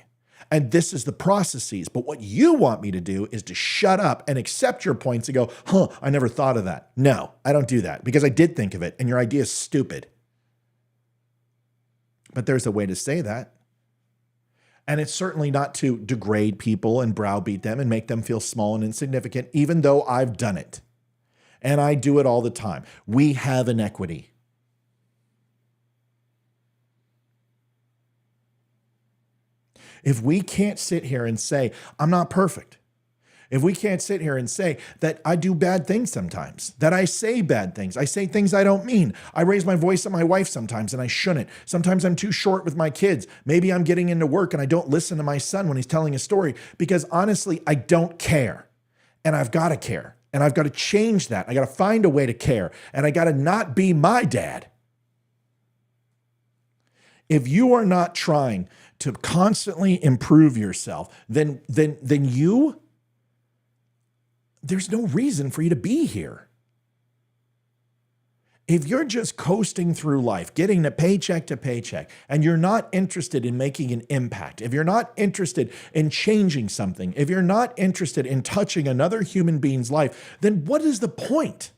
And this is the processes. But what you want me to do is to shut up and accept your points and go, I never thought of that. No, I don't do that because I did think of it and your idea is stupid. But there's a way to say that. And it's certainly not to degrade people and browbeat them and make them feel small and insignificant, even though I've done it. And I do it all the time. We have inequity. If we can't sit here and say, I'm not perfect. If we can't sit here and say that I do bad things sometimes, that I say bad things, I say things I don't mean. I raise my voice at my wife sometimes and I shouldn't. Sometimes I'm too short with my kids. Maybe I'm getting into work and I don't listen to my son when he's telling a story because honestly, I don't care. And I've got to care. And I've got to change that. I got to find a way to care. And I got to not be my dad. If you are not trying to constantly improve yourself, then there's no reason for you to be here. If you're just coasting through life, getting to paycheck, and you're not interested in making an impact, if you're not interested in changing something, if you're not interested in touching another human being's life, then what is the point?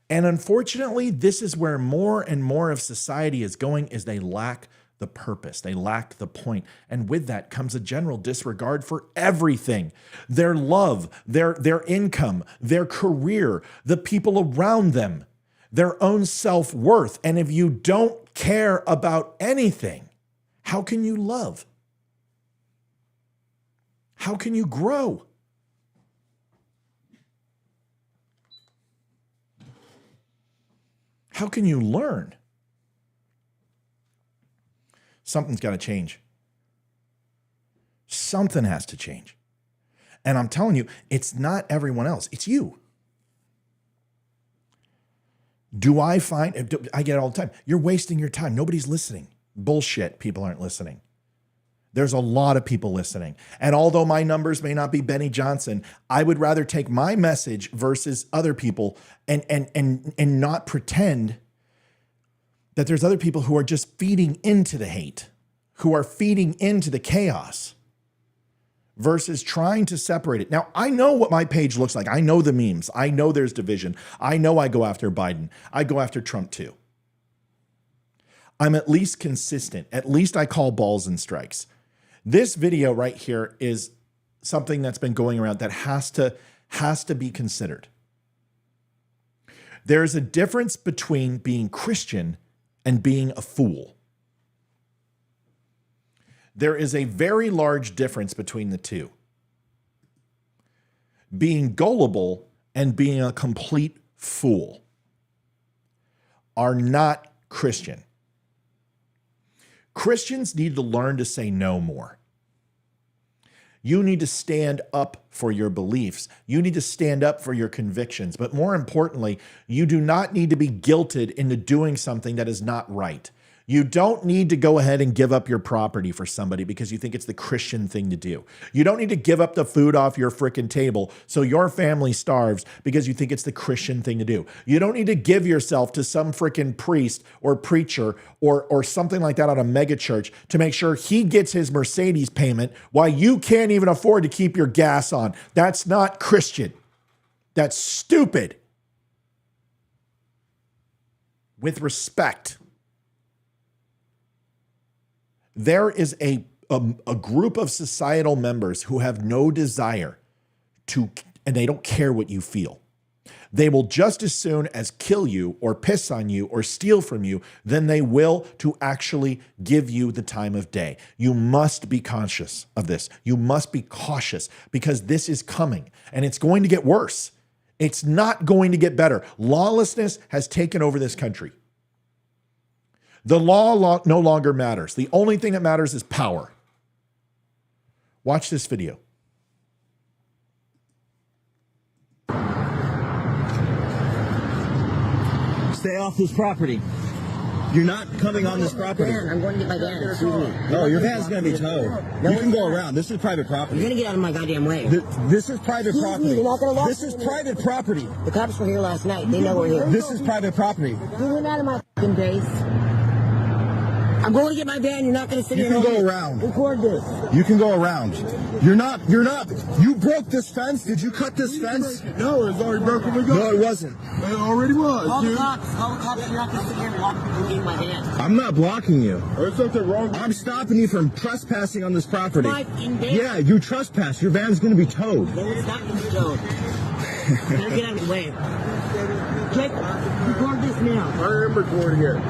And unfortunately, this is where more and more of society is going, is they lack the purpose. They lack the point. And with that comes a general disregard for everything. Their love, their income, their career, the people around them, their own self-worth. And if you don't care about anything, how can you love? How can you grow? How can you learn? Something's got to change. Something has to change. And I'm telling you, it's not everyone else. It's you. I get it all the time. You're wasting your time. Nobody's listening. Bullshit. People aren't listening. There's a lot of people listening. And although my numbers may not be Benny Johnson, I would rather take my message versus other people and not pretend that there's other people who are just feeding into the hate, who are feeding into the chaos versus trying to separate it. Now, I know what my page looks like. I know the memes. I know there's division. I know I go after Biden. I go after Trump too. I'm at least consistent. At least I call balls and strikes. This video right here is something that's been going around that has to be considered. There is a difference between being Christian and being a fool. There is a very large difference between the two. Being gullible and being a complete fool are not Christian. Christians need to learn to say no more. You need to stand up for your beliefs. You need to stand up for your convictions. But more importantly, you do not need to be guilted into doing something that is not right. You don't need to go ahead and give up your property for somebody because you think it's the Christian thing to do. You don't need to give up the food off your frickin' table so your family starves because you think it's the Christian thing to do. You don't need to give yourself to some frickin' priest or preacher or something like that out of mega church to make sure he gets his Mercedes payment while you can't even afford to keep your gas on. That's not Christian. That's stupid. With respect. There is a group of societal members who have no desire to, and they don't care what you feel. They will just as soon as kill you or piss on you or steal from you than they will to actually give you the time of day. You must be conscious of this. You must be cautious because this is coming and it's going to get worse. It's not going to get better. Lawlessness has taken over this country. The law no longer matters. The only thing that matters is power. Watch this video. Stay off this property. You're not coming on this property. I'm going to get my van. Excuse me. No, your van's going to be towed. You can go around. This is private property. You're going to get out of my goddamn way. This is private property. You're not gonna This is private property. The cops were here last night. They know we're here. This is private property. You went out of my fucking base. I'm going to get my van. You're not going to sit You here can and go around. record this. You can go around. You're not. You broke this fence. Did you cut this fence? No, it's already broken. We got No, it wasn't. It already was, Call the dude. cops. Call the cops. You're not going to sit here and block me from getting my van. I'm not blocking you. There's something wrong. I'm stopping you from trespassing on this property. My fucking van. Yeah, you trespass. Your van's going to be towed. No, it's not going to be towed. Better get out of the way. Jake, record this now. I am recording it.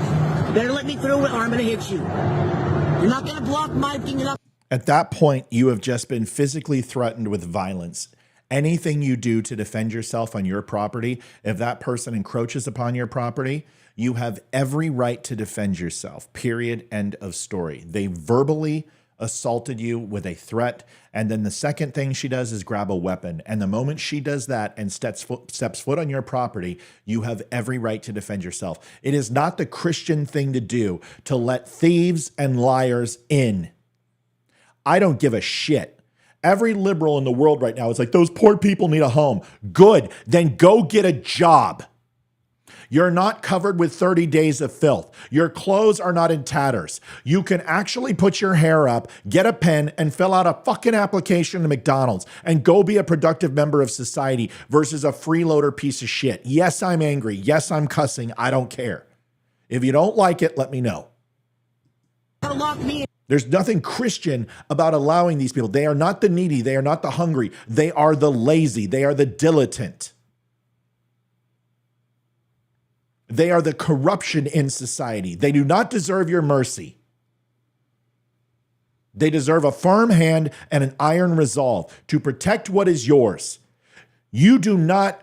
Better let me through it or I'm going to hit you. You're not going to block my thing. You're not. At that point, you have just been physically threatened with violence. Anything you do to defend yourself on your property, if that person encroaches upon your property, you have every right to defend yourself. Period. End of story. They verbally assaulted you with a threat. And then the second thing she does is grab a weapon. And the moment she does that and steps foot on your property, you have every right to defend yourself. It is not the Christian thing to do to let thieves and liars in. I don't give a shit. Every liberal in the world right now is like, those poor people need a home. Good. Then go get a job. You're not covered with 30 days of filth. Your clothes are not in tatters. You can actually put your hair up, get a pen, and fill out a fucking application to McDonald's and go be a productive member of society versus a freeloader piece of shit. Yes, I'm angry. Yes, I'm cussing. I don't care. If you don't like it, let me know. Lock me in. There's nothing Christian about allowing these people. They are not the needy. They are not the hungry. They are the lazy. They are the dilettante. They are the corruption in society. They do not deserve your mercy. They deserve a firm hand and an iron resolve to protect what is yours. You do not,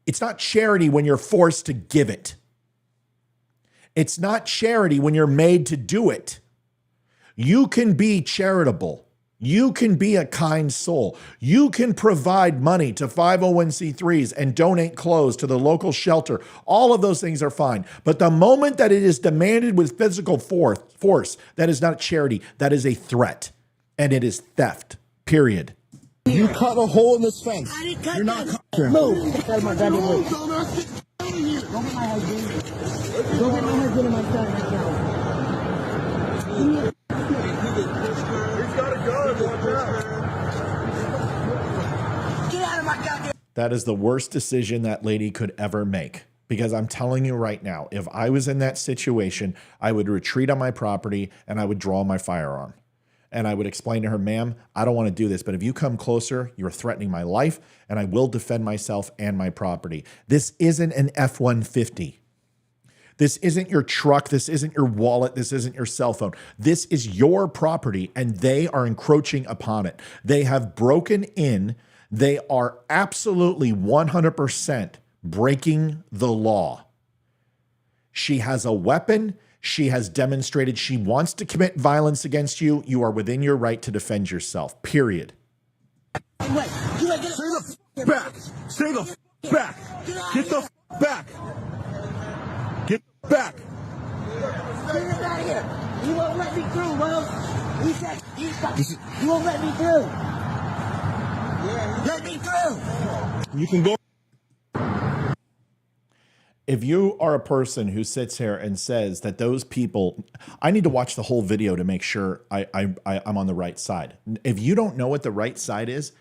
it's not charity when you're forced to give it. It's not charity when you're made to do it. You can be charitable. You can be a kind soul. You can provide money to 501c3s and donate clothes to the local shelter. All of those things are fine. But the moment that it is demanded with physical force, that is not charity. That is a threat. And it is theft. Period. You cut a hole in this fence. I didn't cut You're not that. cutting. Move. Tell my daddy move. Go get my husband. Go get my husband and my son right now. Get out of my goddamn. That is the worst decision that lady could ever make. Because I'm telling you right now, if I was in that situation, I would retreat on my property and I would draw my firearm. And I would explain to her, ma'am, I don't want to do this, but if you come closer, you're threatening my life and I will defend myself and my property. This isn't an F-150. This isn't your truck. This isn't your wallet. This isn't your cell phone. This is your property and they are encroaching upon it. They have broken in. They are absolutely 100% breaking the law. She has a weapon. She has demonstrated she wants to commit violence against you. You are within your right to defend yourself, period. Wait, you ain't Stay the back. Stay the back. Get the back. Get back. Get him out of here. You won't let me through, Will. He said, you won't let me through. Let me through. You can go. If you are a person who sits here and says that those people, I need to watch the whole video to make sure I'm on the right side. If you don't know what the right side is,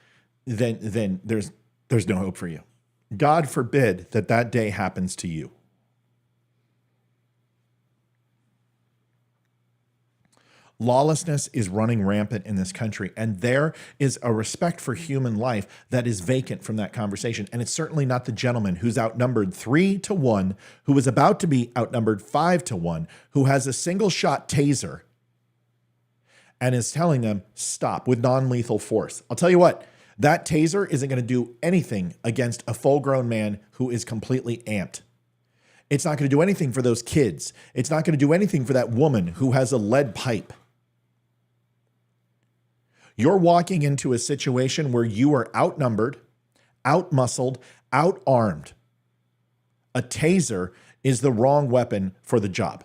then there's no hope for you. God forbid that day happens to you. Lawlessness is running rampant in this country, and there is a respect for human life that is vacant from that conversation. And it's certainly not the gentleman who's outnumbered 3-1, who is about to be outnumbered 5-1, who has a single shot taser and is telling them stop with non-lethal force. I'll tell you what, that taser isn't going to do anything against a full-grown man who is completely amped. It's not going to do anything for those kids. It's not going to do anything for that woman who has a lead pipe. You're walking into a situation where you are outnumbered, outmuscled, outarmed. A taser is the wrong weapon for the job.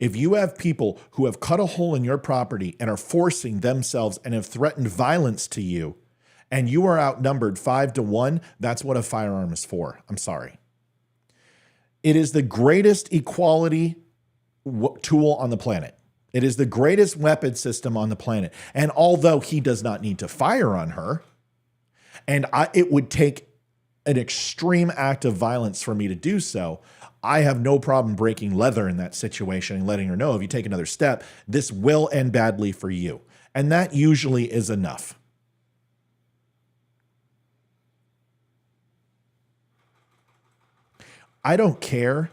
If you have people who have cut a hole in your property and are forcing themselves and have threatened violence to you, and you are outnumbered 5-1, that's what a firearm is for. I'm sorry. It is the greatest equality tool on the planet. It is the greatest weapon system on the planet. And although he does not need to fire on her, and it would take an extreme act of violence for me to do so, I have no problem breaking leather in that situation and letting her know, if you take another step, this will end badly for you. And that usually is enough. I don't care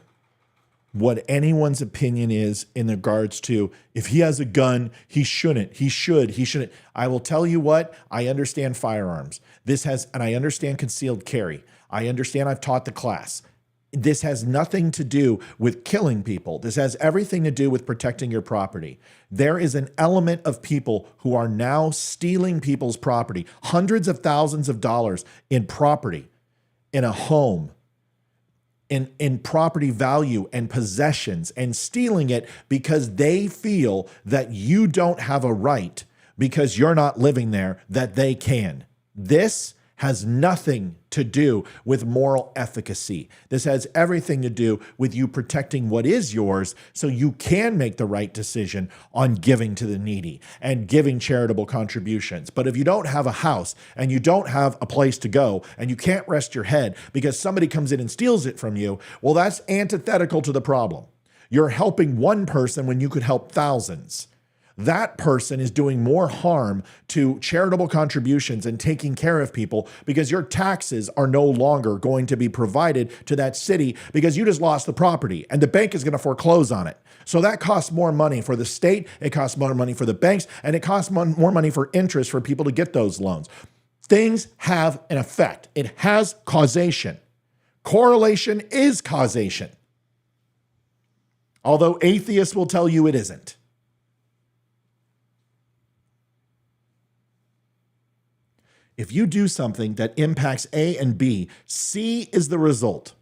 what anyone's opinion is in regards to if he has a gun, he shouldn't, he should, he shouldn't. I will tell you what, I understand firearms. And I understand concealed carry. I understand, I've taught the class. This has nothing to do with killing people. This has everything to do with protecting your property. There is an element of people who are now stealing people's property, hundreds of thousands of dollars in property, in a home, in property value and possessions, and stealing it because they feel that you don't have a right because you're not living there, that they can. This has nothing to do with moral efficacy. This has everything to do with you protecting what is yours so you can make the right decision on giving to the needy and giving charitable contributions. But if you don't have a house and you don't have a place to go and you can't rest your head because somebody comes in and steals it from you, well, that's antithetical to the problem. You're helping one person when you could help thousands. That person is doing more harm to charitable contributions and taking care of people because your taxes are no longer going to be provided to that city because you just lost the property and the bank is going to foreclose on it. So that costs more money for the state, it costs more money for the banks, and it costs more money for interest for people to get those loans. Things have an effect. It has causation. Correlation is causation. Although atheists will tell you it isn't. If you do something that impacts A and B, C is the result.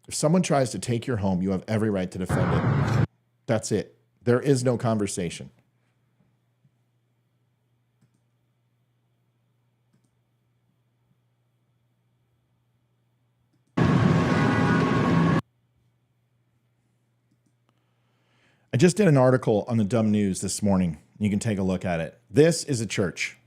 If someone tries to take your home, you have every right to defend it. That's it. There is no conversation. I just did an article on the DUM News this morning. You can take a look at it. This is a church.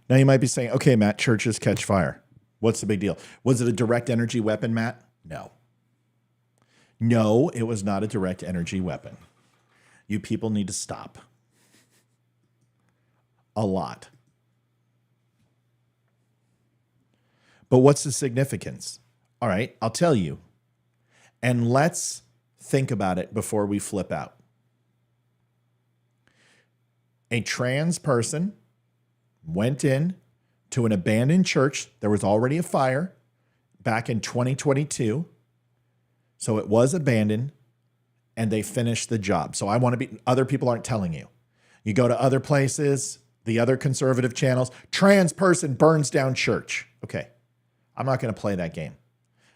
Now you might be saying, okay, Matt, churches catch fire. What's the big deal? Was it a direct energy weapon, Matt? No. No, it was not a direct energy weapon. You people need to stop. A lot. But what's the significance? All right, I'll tell you. And let's think about it before we flip out. A trans person went in to an abandoned church. There was already a fire back in 2022. So it was abandoned and they finished the job. So I want to be, other people aren't telling you. You go to other places, the other conservative channels, trans person burns down church. Okay, I'm not going to play that game.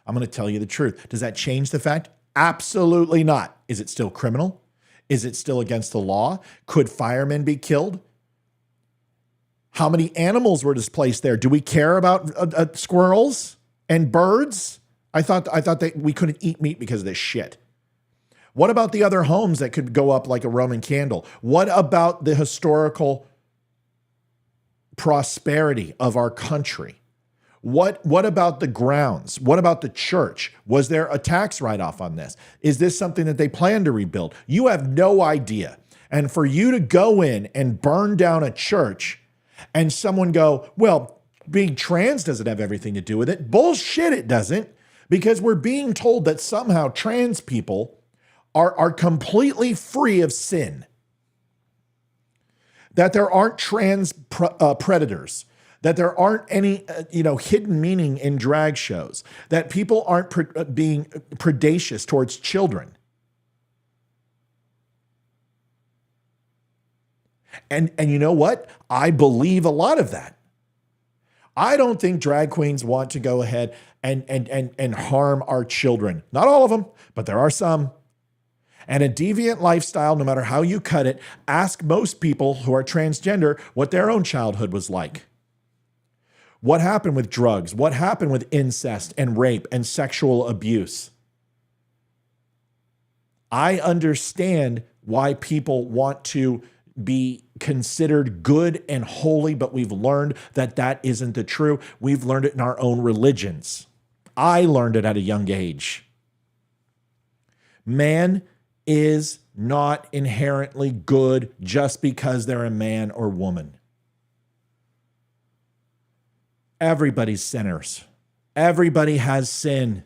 I'm going to tell you the truth. Does that change the fact? Absolutely not. Is it still criminal? Is it still against the law? Could firemen be killed? How many animals were displaced there? Do we care about squirrels and birds? I thought that we couldn't eat meat because of this shit. What about the other homes that could go up like a Roman candle? What about the historical prosperity of our country? What about the grounds? What about the church? Was there a tax write-off on this? Is this something that they plan to rebuild? You have no idea. And for you to go in and burn down a church and someone go, well, being trans doesn't have everything to do with it. Bullshit, it doesn't. Because we're being told that somehow trans people are completely free of sin. That there aren't trans predators. That there aren't any hidden meaning in drag shows. That people aren't being predacious towards children. And you know what? I believe a lot of that. I don't think drag queens want to go ahead and harm our children. Not all of them, but there are some. And a deviant lifestyle, no matter how you cut it, ask most people who are transgender what their own childhood was like. What happened with drugs? What happened with incest and rape and sexual abuse? I understand why people want to be considered good and holy, but we've learned that that isn't the true. We've learned it in our own religions. I learned it at a young age. Man is not inherently good just because they're a man or woman. Everybody's sinners. Everybody has sin.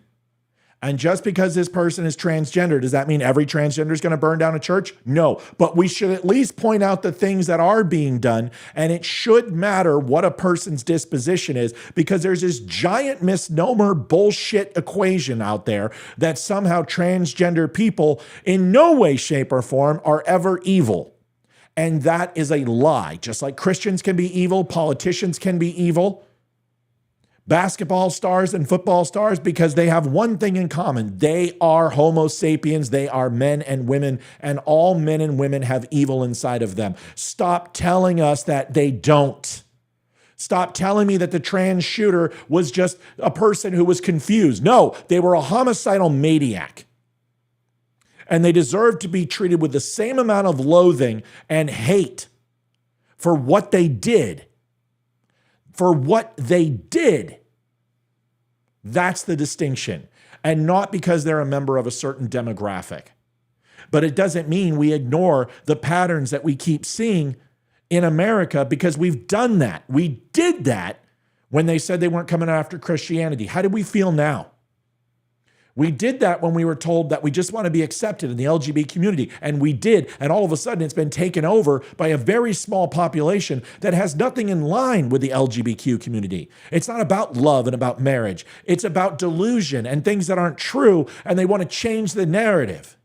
And just because this person is transgender, does that mean every transgender is going to burn down a church? No, but we should at least point out the things that are being done, and it should matter what a person's disposition is, because there's this giant misnomer bullshit equation out there that somehow transgender people in no way, shape, or form are ever evil. And that is a lie. Just like Christians can be evil, politicians can be evil, basketball stars and football stars, because they have one thing in common. They are Homo sapiens. They are men and women, and all men and women have evil inside of them. Stop telling us that they don't. Stop telling me that the trans shooter was just a person who was confused. No, they were a homicidal maniac. And they deserve to be treated with the same amount of loathing and hate for what they did. For what they did. That's the distinction. And not because they're a member of a certain demographic. But it doesn't mean we ignore the patterns that we keep seeing in America, because we've done that. We did that when they said they weren't coming after Christianity. How do we feel now? We did that when we were told that we just want to be accepted in the LGBT community, and we did, and all of a sudden it's been taken over by a very small population that has nothing in line with the LGBTQ community. It's not about love and about marriage. It's about delusion and things that aren't true, and they want to change the narrative.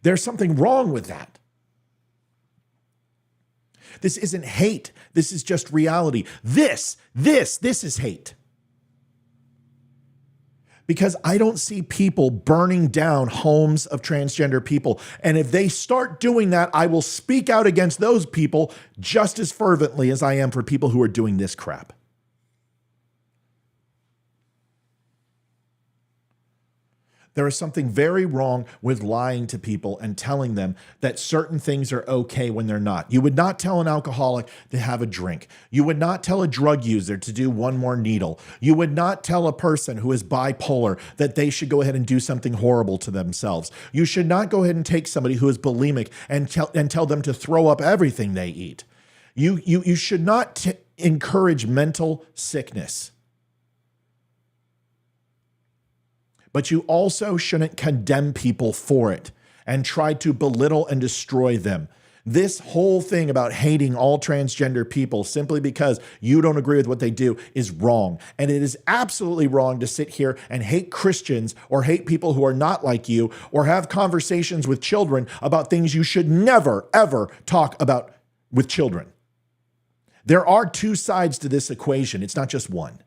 There's something wrong with that. This isn't hate. This is just reality. This is hate. Because I don't see people burning down homes of transgender people. And if they start doing that, I will speak out against those people just as fervently as I am for people who are doing this crap. There is something very wrong with lying to people and telling them that certain things are okay when they're not. You would not tell an alcoholic to have a drink. You would not tell a drug user to do one more needle. You would not tell a person who is bipolar that they should go ahead and do something horrible to themselves. You should not go ahead and take somebody who is bulimic and tell them to throw up everything they eat. You should not encourage mental sickness. But you also shouldn't condemn people for it and try to belittle and destroy them. This whole thing about hating all transgender people simply because you don't agree with what they do is wrong. And it is absolutely wrong to sit here and hate Christians or hate people who are not like you, or have conversations with children about things you should never, ever talk about with children. There are two sides to this equation. It's not just one.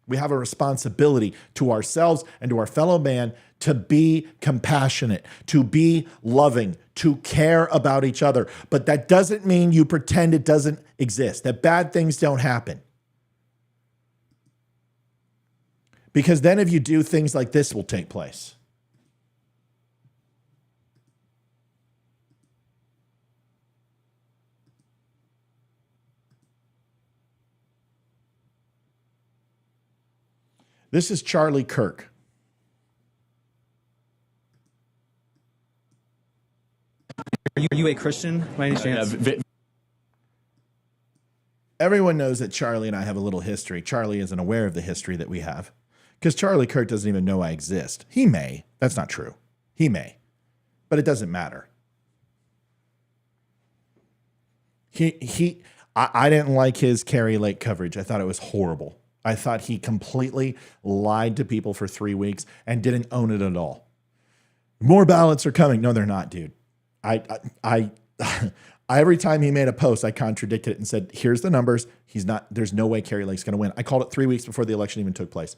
We have a responsibility to ourselves and to our fellow man to be compassionate, to be loving, to care about each other. But that doesn't mean you pretend it doesn't exist, that bad things don't happen. Because then if you do, things like this will take place. This is Charlie Kirk. Are you a Christian by any chance? Everyone knows that Charlie and I have a little history. Charlie isn't aware of the history that we have, because Charlie Kirk doesn't even know I exist. He may. That's not true. He may. But it doesn't matter. I didn't like his Carrie Lake coverage. I thought it was horrible. I thought he completely lied to people for 3 weeks and didn't own it at all. More ballots are coming. No, they're not, dude. Every time he made a post, I contradicted it and said, here's the numbers. There's no way Carrie Lake's going to win. I called it 3 weeks before the election even took place.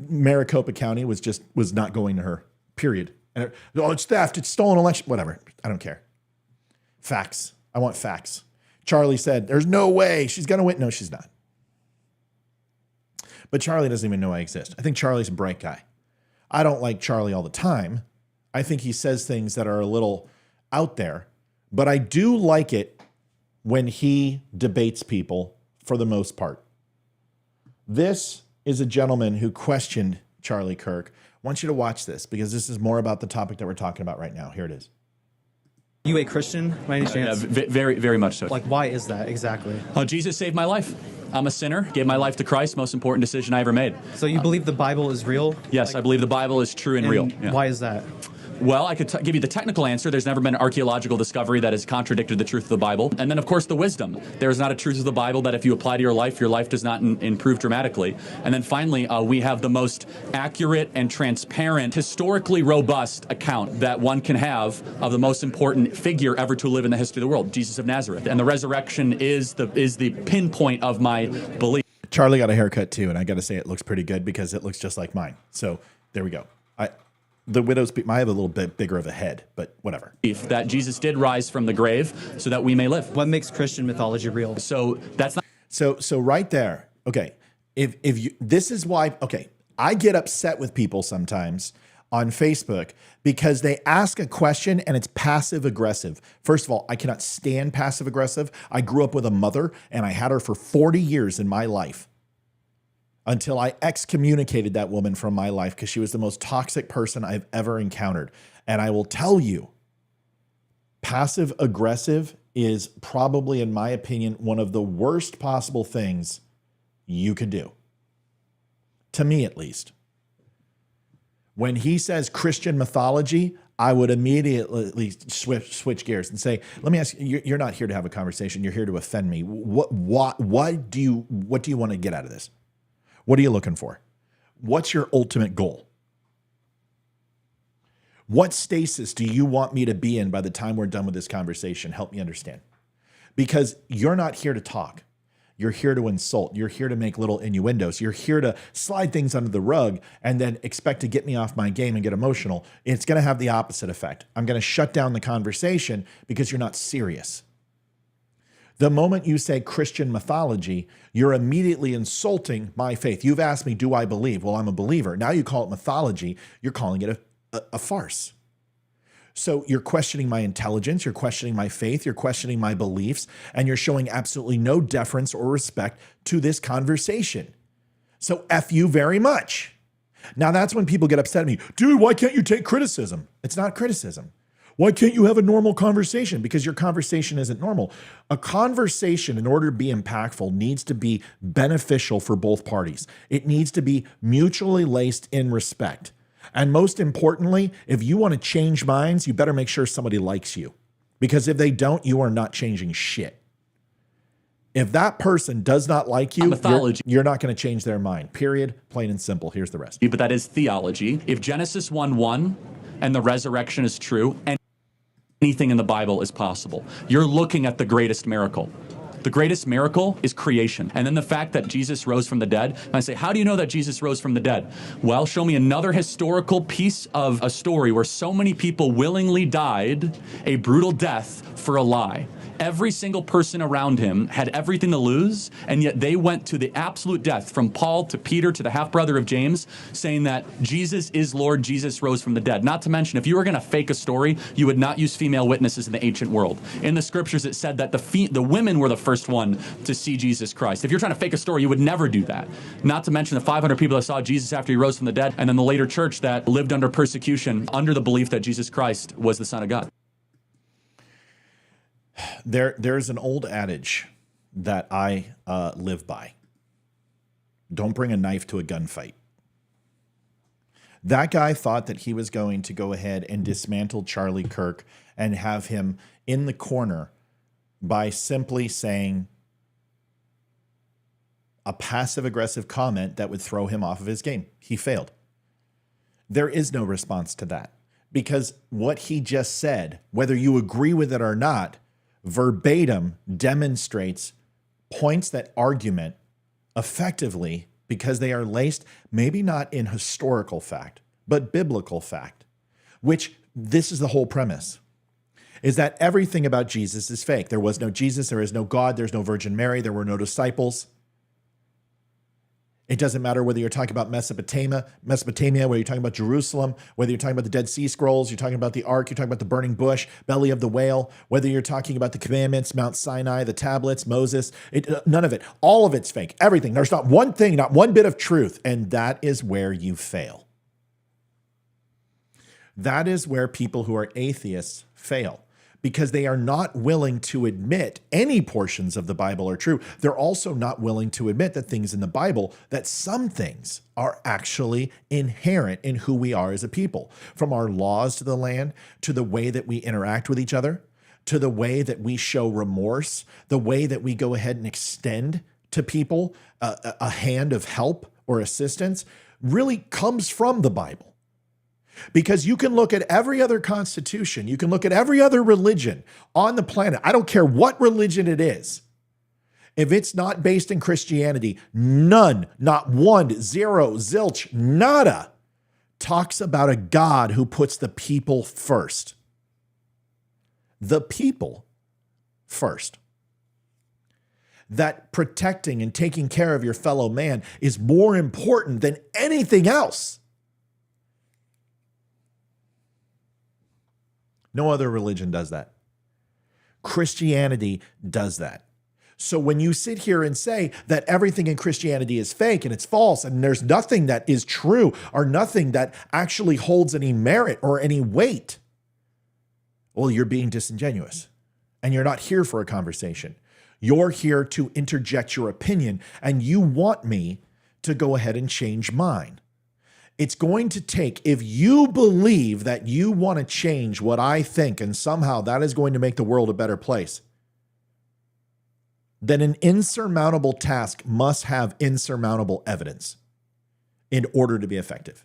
Maricopa County was not going to her, period. And it's theft. It's stolen election. Whatever. I don't care. Facts. I want facts. Charlie said, there's no way she's going to win. No, she's not. But Charlie doesn't even know I exist. I think Charlie's a bright guy. I don't like Charlie all the time. I think he says things that are a little out there, but I do like it when he debates people for the most part. This is a gentleman who questioned Charlie Kirk. I want you to watch this because this is more about the topic that we're talking about right now. Here it is. Are you a Christian by any chance? Very, very much so. Like, why is that exactly? Jesus saved my life. I'm a sinner, gave my life to Christ, most important decision I ever made. So you believe the Bible is real? Yes, I believe the Bible is true and real. Yeah. Why is that? Well, I could give you the technical answer. There's never been an archaeological discovery that has contradicted the truth of the Bible. And then, of course, the wisdom. There is not a truth of the Bible that if you apply to your life does not improve dramatically. And then finally, we have the most accurate and transparent, historically robust account that one can have of the most important figure ever to live in the history of the world, Jesus of Nazareth. And the resurrection is the pinpoint of my belief. Charlie got a haircut too, and I got to say it looks pretty good because it looks just like mine. So there we go. The widow's peak might have a little bit bigger of a head, but whatever. That Jesus did rise from the grave so that we may live. What makes Christian mythology real? So that's not. So right there. Okay. If you, this is why, okay. I get upset with people sometimes on Facebook because they ask a question and it's passive aggressive. First of all, I cannot stand passive aggressive. I grew up with a mother and I had her for 40 years in my life, until I excommunicated that woman from my life because she was the most toxic person I've ever encountered. And I will tell you, passive aggressive is probably, in my opinion, one of the worst possible things you could do. To me, at least. When he says Christian mythology, I would immediately switch gears and say, let me ask you, you're not here to have a conversation. You're here to offend me. What do you want to get out of this? What are you looking for? What's your ultimate goal? What stasis do you want me to be in by the time we're done with this conversation? Help me understand. Because you're not here to talk. You're here to insult. You're here to make little innuendos. You're here to slide things under the rug and then expect to get me off my game and get emotional. It's going to have the opposite effect. I'm going to shut down the conversation because you're not serious. The moment you say Christian mythology, you're immediately insulting my faith. You've asked me, do I believe? Well, I'm a believer. Now you call it mythology. You're calling it a farce. So you're questioning my intelligence. You're questioning my faith. You're questioning my beliefs. And you're showing absolutely no deference or respect to this conversation. So F you very much. Now that's when people get upset at me. Dude, why can't you take criticism? It's not criticism. Why can't you have a normal conversation? Because your conversation isn't normal. A conversation, in order to be impactful, needs to be beneficial for both parties. It needs to be mutually laced in respect. And most importantly, if you want to change minds, you better make sure somebody likes you. Because if they don't, you are not changing shit. If that person does not like you, you're not going to change their mind. Period. Plain and simple. Here's the rest. But that is theology. If Genesis 1:1 and the resurrection is true, and anything in the Bible is possible. You're looking at the greatest miracle. The greatest miracle is creation. And then the fact that Jesus rose from the dead. And I say, how do you know that Jesus rose from the dead? Well, show me another historical piece of a story where so many people willingly died a brutal death for a lie. Every single person around him had everything to lose, and yet they went to the absolute death, from Paul to Peter to the half-brother of James, saying that Jesus is Lord, Jesus rose from the dead. Not to mention, if you were going to fake a story, you would not use female witnesses in the ancient world. In the scriptures, it said that the women were the first one to see Jesus Christ. If you're trying to fake a story, you would never do that. Not to mention the 500 people that saw Jesus after he rose from the dead, and then the later church that lived under persecution, under the belief that Jesus Christ was the Son of God. There's an old adage that I live by. Don't bring a knife to a gunfight. That guy thought that he was going to go ahead and dismantle Charlie Kirk and have him in the corner by simply saying a passive-aggressive comment that would throw him off of his game. He failed. There is no response to that because what he just said, whether you agree with it or not, verbatim demonstrates points that argument effectively because they are laced maybe not in historical fact, but biblical fact, which this is the whole premise, is that everything about Jesus is fake. There was no Jesus, there is no God, there's no Virgin Mary, there were no disciples. It doesn't matter whether you're talking about Mesopotamia, whether you're talking about Jerusalem, whether you're talking about the Dead Sea Scrolls, you're talking about the Ark, you're talking about the burning bush, belly of the whale, whether you're talking about the commandments, Mount Sinai, the tablets, Moses, none of it. All of it's fake. Everything. There's not one thing, not one bit of truth. And that is where you fail. That is where people who are atheists fail, because they are not willing to admit any portions of the Bible are true. They're also not willing to admit that things in the Bible, that some things are actually inherent in who we are as a people, from our laws to the land, to the way that we interact with each other, to the way that we show remorse, the way that we go ahead and extend to people a hand of help or assistance, really comes from the Bible. Because you can look at every other constitution, you can look at every other religion on the planet. I don't care what religion it is. If it's not based in Christianity, none, not one, zero, zilch, nada, talks about a God who puts the people first. The people first. That protecting and taking care of your fellow man is more important than anything else. No other religion does that. Christianity does that. So when you sit here and say that everything in Christianity is fake and it's false and there's nothing that is true or nothing that actually holds any merit or any weight, well, you're being disingenuous and you're not here for a conversation. You're here to interject your opinion and you want me to go ahead and change mine. It's going to take, if you believe that you want to change what I think and somehow that is going to make the world a better place, then an insurmountable task must have insurmountable evidence in order to be effective.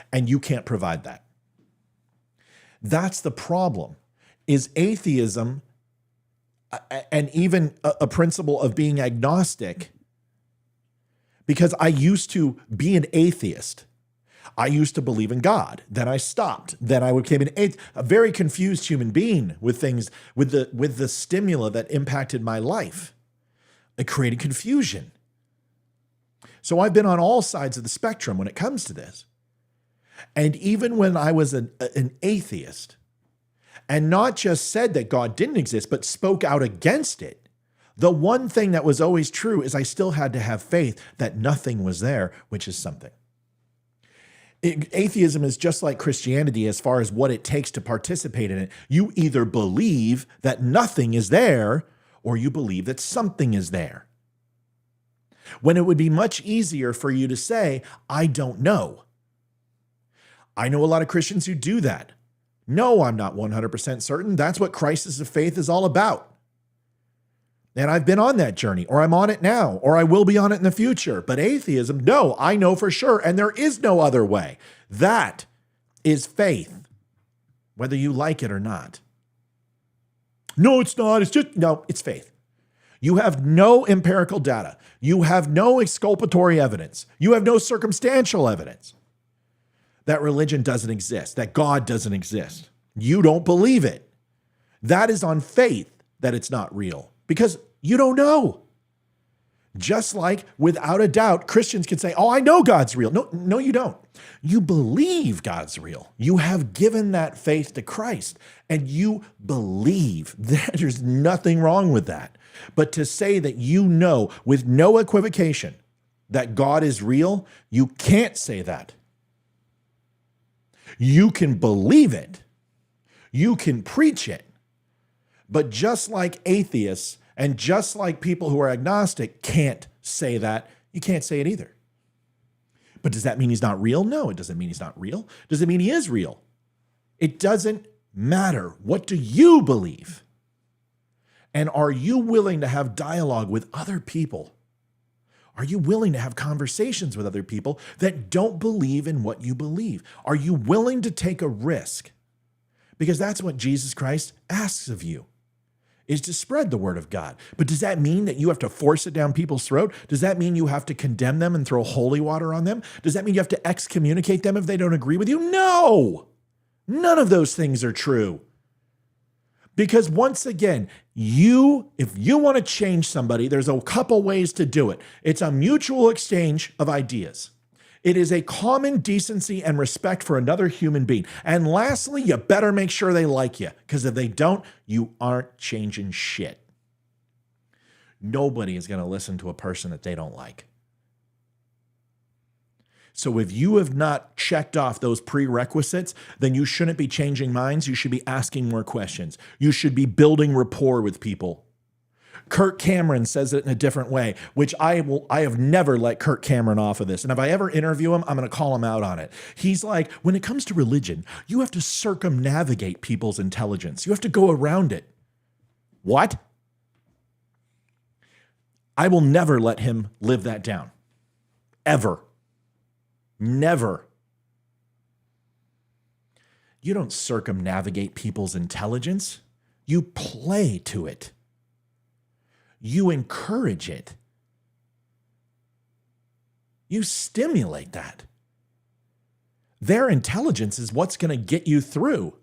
And you can't provide that. That's the problem, is atheism and even a principle of being agnostic, because I used to be an atheist. I used to believe in God. Then I stopped. Then I became a very confused human being with things, with the stimuli that impacted my life. It created confusion. So I've been on all sides of the spectrum when it comes to this. And even when I was an atheist, and not just said that God didn't exist, but spoke out against it, the one thing that was always true is I still had to have faith that nothing was there, which is something. Atheism is just like Christianity as far as what it takes to participate in it. You either believe that nothing is there or you believe that something is there. When it would be much easier for you to say, I don't know. I know a lot of Christians who do that. No, I'm not 100% certain. That's what crisis of faith is all about. And I've been on that journey, or I'm on it now, or I will be on it in the future. But atheism, no, I know for sure, and there is no other way. That is faith, whether you like it or not. No, it's not. No, it's faith. You have no empirical data. You have no exculpatory evidence. You have no circumstantial evidence that religion doesn't exist, that God doesn't exist. You don't believe it. That is on faith that it's not real, because you don't know. Just like, without a doubt, Christians can say, oh, I know God's real. No, you don't. You believe God's real. You have given that faith to Christ, and you believe. There's nothing wrong with that. But to say that you know with no equivocation that God is real, you can't say that. You can believe it. You can preach it. But just like atheists and just like people who are agnostic can't say that, you can't say it either. But does that mean he's not real? No, it doesn't mean he's not real. Does it mean he is real? It doesn't matter. What do you believe? And are you willing to have dialogue with other people? Are you willing to have conversations with other people that don't believe in what you believe? Are you willing to take a risk? Because that's what Jesus Christ asks of you, is to spread the word of God. But does that mean that you have to force it down people's throat? Does that mean you have to condemn them and throw holy water on them? Does that mean you have to excommunicate them if they don't agree with you? No, none of those things are true. Because once again, if you want to change somebody, there's a couple ways to do it. It's a mutual exchange of ideas. It is a common decency and respect for another human being. And lastly, you better make sure they like you, because if they don't, you aren't changing shit. Nobody is going to listen to a person that they don't like. So if you have not checked off those prerequisites, then you shouldn't be changing minds. You should be asking more questions. You should be building rapport with people. Kirk Cameron says it in a different way, which I have never let Kirk Cameron off of this. And if I ever interview him, I'm going to call him out on it. He's like, when it comes to religion, you have to circumnavigate people's intelligence. You have to go around it. What? I will never let him live that down. Ever. Never. You don't circumnavigate people's intelligence. You play to it. You encourage it. You stimulate that. Their intelligence is what's going to get you through.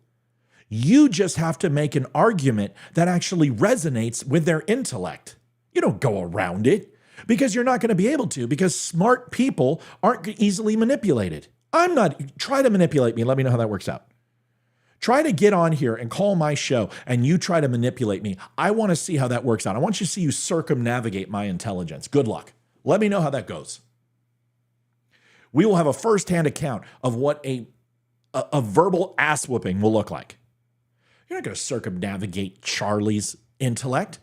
You just have to make an argument that actually resonates with their intellect. You don't go around it. Because you're not going to be able to, because smart people aren't easily manipulated. Try to manipulate me. Let me know how that works out. Try to get on here and call my show and you try to manipulate me. I want to see how that works out. I want you to see you circumnavigate my intelligence. Good luck. Let me know how that goes. We will have a firsthand account of what a verbal ass whooping will look like. You're not going to circumnavigate Charlie's intellect.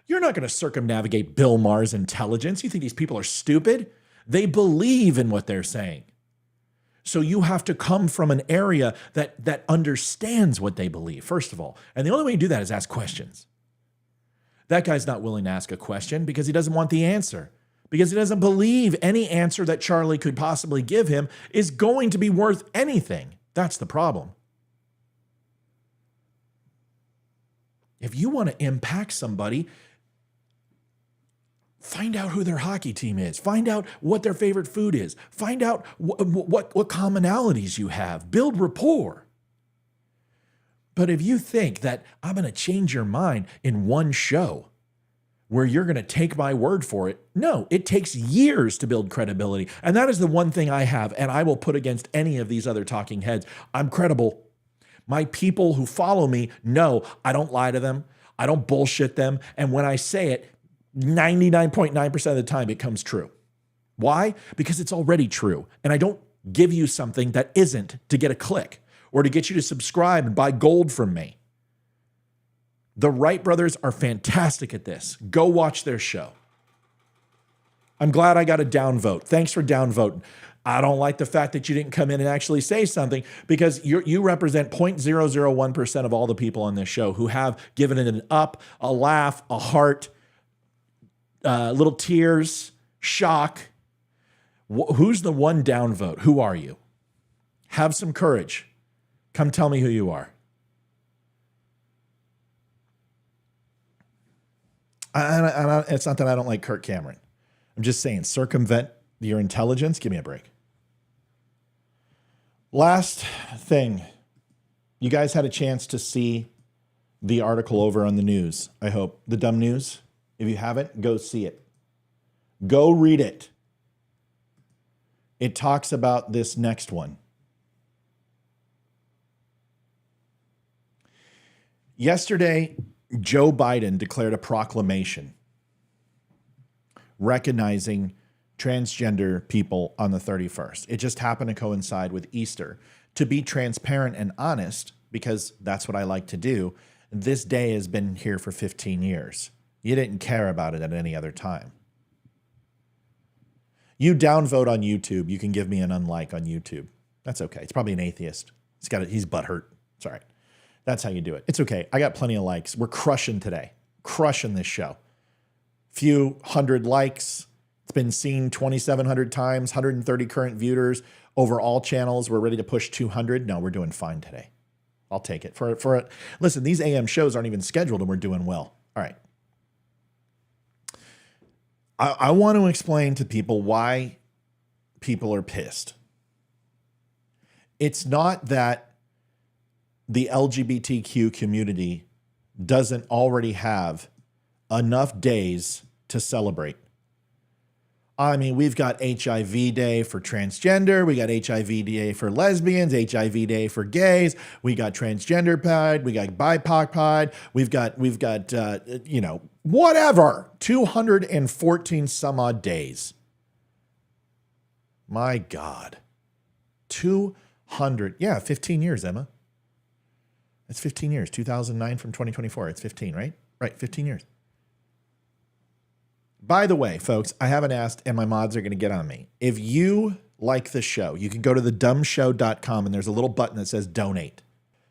You're not going to circumnavigate Bill Maher's intelligence. You think these people are stupid? They believe in what they're saying. So you have to come from an area that understands what they believe, first of all. And the only way you do that is ask questions. That guy's not willing to ask a question because he doesn't want the answer. Because he doesn't believe any answer that Charlie could possibly give him is going to be worth anything. That's the problem. If you want to impact somebody, find out who their hockey team is. Find out what their favorite food is. Find out what commonalities you have. Build rapport. But if you think that I'm going to change your mind in one show where you're going to take my word for it, no, it takes years to build credibility. And that is the one thing I have, and I will put against any of these other talking heads. I'm credible. My people who follow me know I don't lie to them. I don't bullshit them. And when I say it, 99.9% of the time it comes true. Why? Because it's already true. And I don't give you something that isn't to get a click or to get you to subscribe and buy gold from me. The Wright brothers are fantastic at this. Go watch their show. I'm glad I got a downvote. Thanks for downvoting. I don't like the fact that you didn't come in and actually say something because you represent 0.001% of all the people on this show who have given it an up, a laugh, a heart, little tears, shock. Who's the one downvote? Who are you? Have some courage. Come tell me who you are. It's not that I don't like Kirk Cameron. I'm just saying, circumvent your intelligence. Give me a break. Last thing. You guys had a chance to see the article over on the news, I hope. The DUM News. If you haven't, go see it. Go read it. It talks about this next one. Yesterday, Joe Biden declared a proclamation recognizing transgender people on the 31st. It just happened to coincide with Easter. To be transparent and honest, because that's what I like to do, this day has been here for 15 years. You didn't care about it at any other time. You downvote on YouTube. You can give me an unlike on YouTube. That's okay. It's probably an atheist. He's butthurt. It's all right. That's how you do it. It's okay. I got plenty of likes. We're crushing today. Crushing this show. Few hundred likes. It's been seen 2,700 times, 130 current viewers over all channels. We're ready to push 200. No, we're doing fine today. I'll take it. Listen, these AM shows aren't even scheduled and we're doing well. All right. I want to explain to people why people are pissed. It's not that the LGBTQ community doesn't already have enough days to celebrate. I mean, we've got HIV Day for transgender. We got HIV Day for lesbians, HIV Day for gays. We got transgender pride. We got BIPOC pride. We've got, whatever, 214 some odd days. My God. 15 years, Emma. That's 15 years, 2009 from 2024. It's 15, right? Right, 15 years. By the way, folks, I haven't asked, and my mods are going to get on me. If you like the show, you can go to thedumshow.com, and there's a little button that says donate.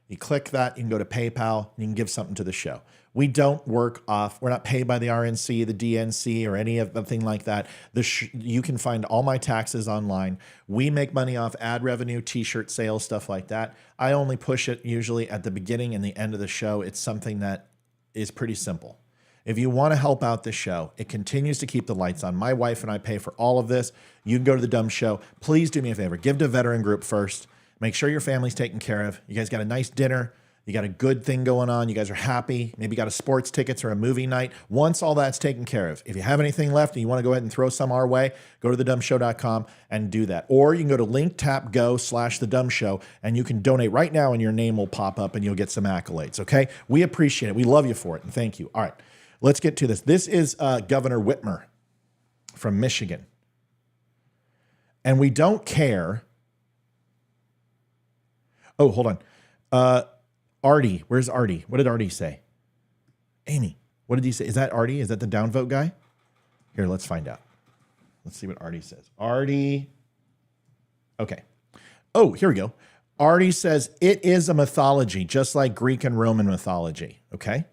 You click that, you can go to PayPal, and you can give something to the show. We don't work off, we're not paid by the RNC, the DNC, or any of the thing like that. You can find all my taxes online. We make money off ad revenue, t-shirt sales, stuff like that. I only push it usually at the beginning and the end of the show. It's something that is pretty simple. If you want to help out this show, it continues to keep the lights on. My wife and I pay for all of this. You can go to the Dumb Show. Please do me a favor. Give to Veteran Group first. Make sure your family's taken care of. You guys got a nice dinner. You got a good thing going on. You guys are happy. Maybe you got a sports tickets or a movie night. Once all that's taken care of, if you have anything left and you want to go ahead and throw some our way, go to thedumbshow.com and do that. Or you can go to linktapgo/thedumbshow and you can donate right now and your name will pop up and you'll get some accolades, okay? We appreciate it. We love you for it, and thank you. All right. Let's get to this. This is Governor Whitmer from Michigan. And we don't care. Oh, hold on. Artie, where's Artie? What did Artie say? Amy, what did he say? Is that Artie? Is that the downvote guy? Here, let's find out. Let's see what Artie says. Artie. Okay. Oh, here we go. Artie says it is a mythology, just like Greek and Roman mythology. Okay.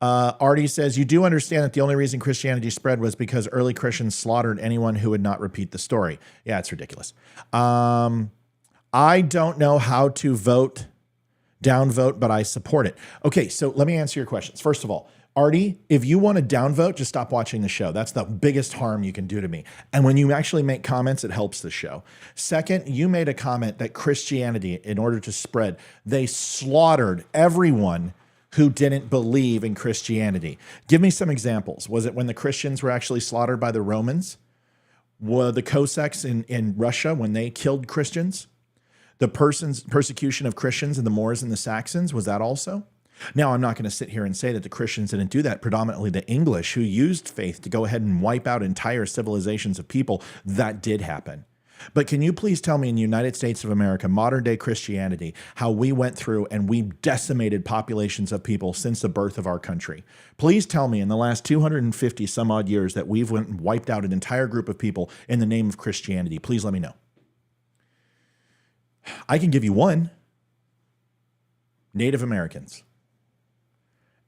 Artie says, you do understand that the only reason Christianity spread was because early Christians slaughtered anyone who would not repeat the story. Yeah, it's ridiculous. I don't know how to downvote, but I support it. Okay, so let me answer your questions. First of all, Artie, if you want to downvote, just stop watching the show. That's the biggest harm you can do to me. And when you actually make comments, it helps the show. Second, you made a comment that Christianity, in order to spread, they slaughtered everyone who didn't believe in Christianity. Give me some examples. Was it when the Christians were actually slaughtered by the Romans? Were the Cossacks in Russia when they killed Christians? The persecution of Christians and the Moors and the Saxons, was that also? Now, I'm not going to sit here and say that the Christians didn't do that. Predominantly the English, who used faith to go ahead and wipe out entire civilizations of people, that did happen. But can you please tell me in the United States of America, modern day Christianity, how we went through and we decimated populations of people since the birth of our country? Please tell me in the last 250 some odd years that we've went and wiped out an entire group of people in the name of Christianity. Please let me know. I can give you one. Native Americans.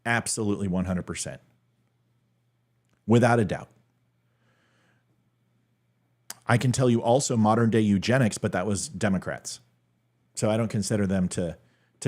Absolutely 100%. Without a doubt. I can tell you also modern day eugenics, but that was Democrats. So I don't consider them to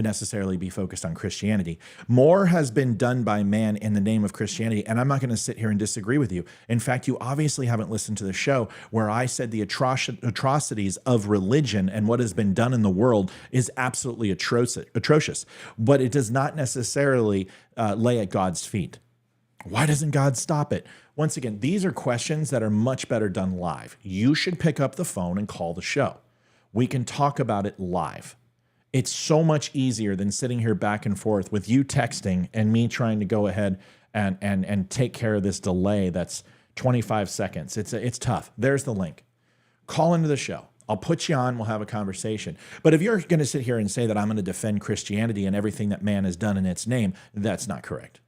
necessarily be focused on Christianity. More has been done by man in the name of Christianity, and I'm not going to sit here and disagree with you. In fact, you obviously haven't listened to the show where I said the atrocities of religion and what has been done in the world is absolutely atrocious, but it does not necessarily lay at God's feet. Why doesn't God stop it? Once again, these are questions that are much better done live. You should pick up the phone and call the show. We can talk about it live. It's so much easier than sitting here back and forth with you texting and me trying to go ahead and take care of this delay that's 25 seconds. It's tough. There's the link. Call into the show. I'll put you on. We'll have a conversation. But if you're going to sit here and say that I'm going to defend Christianity and everything that man has done in its name, that's not correct.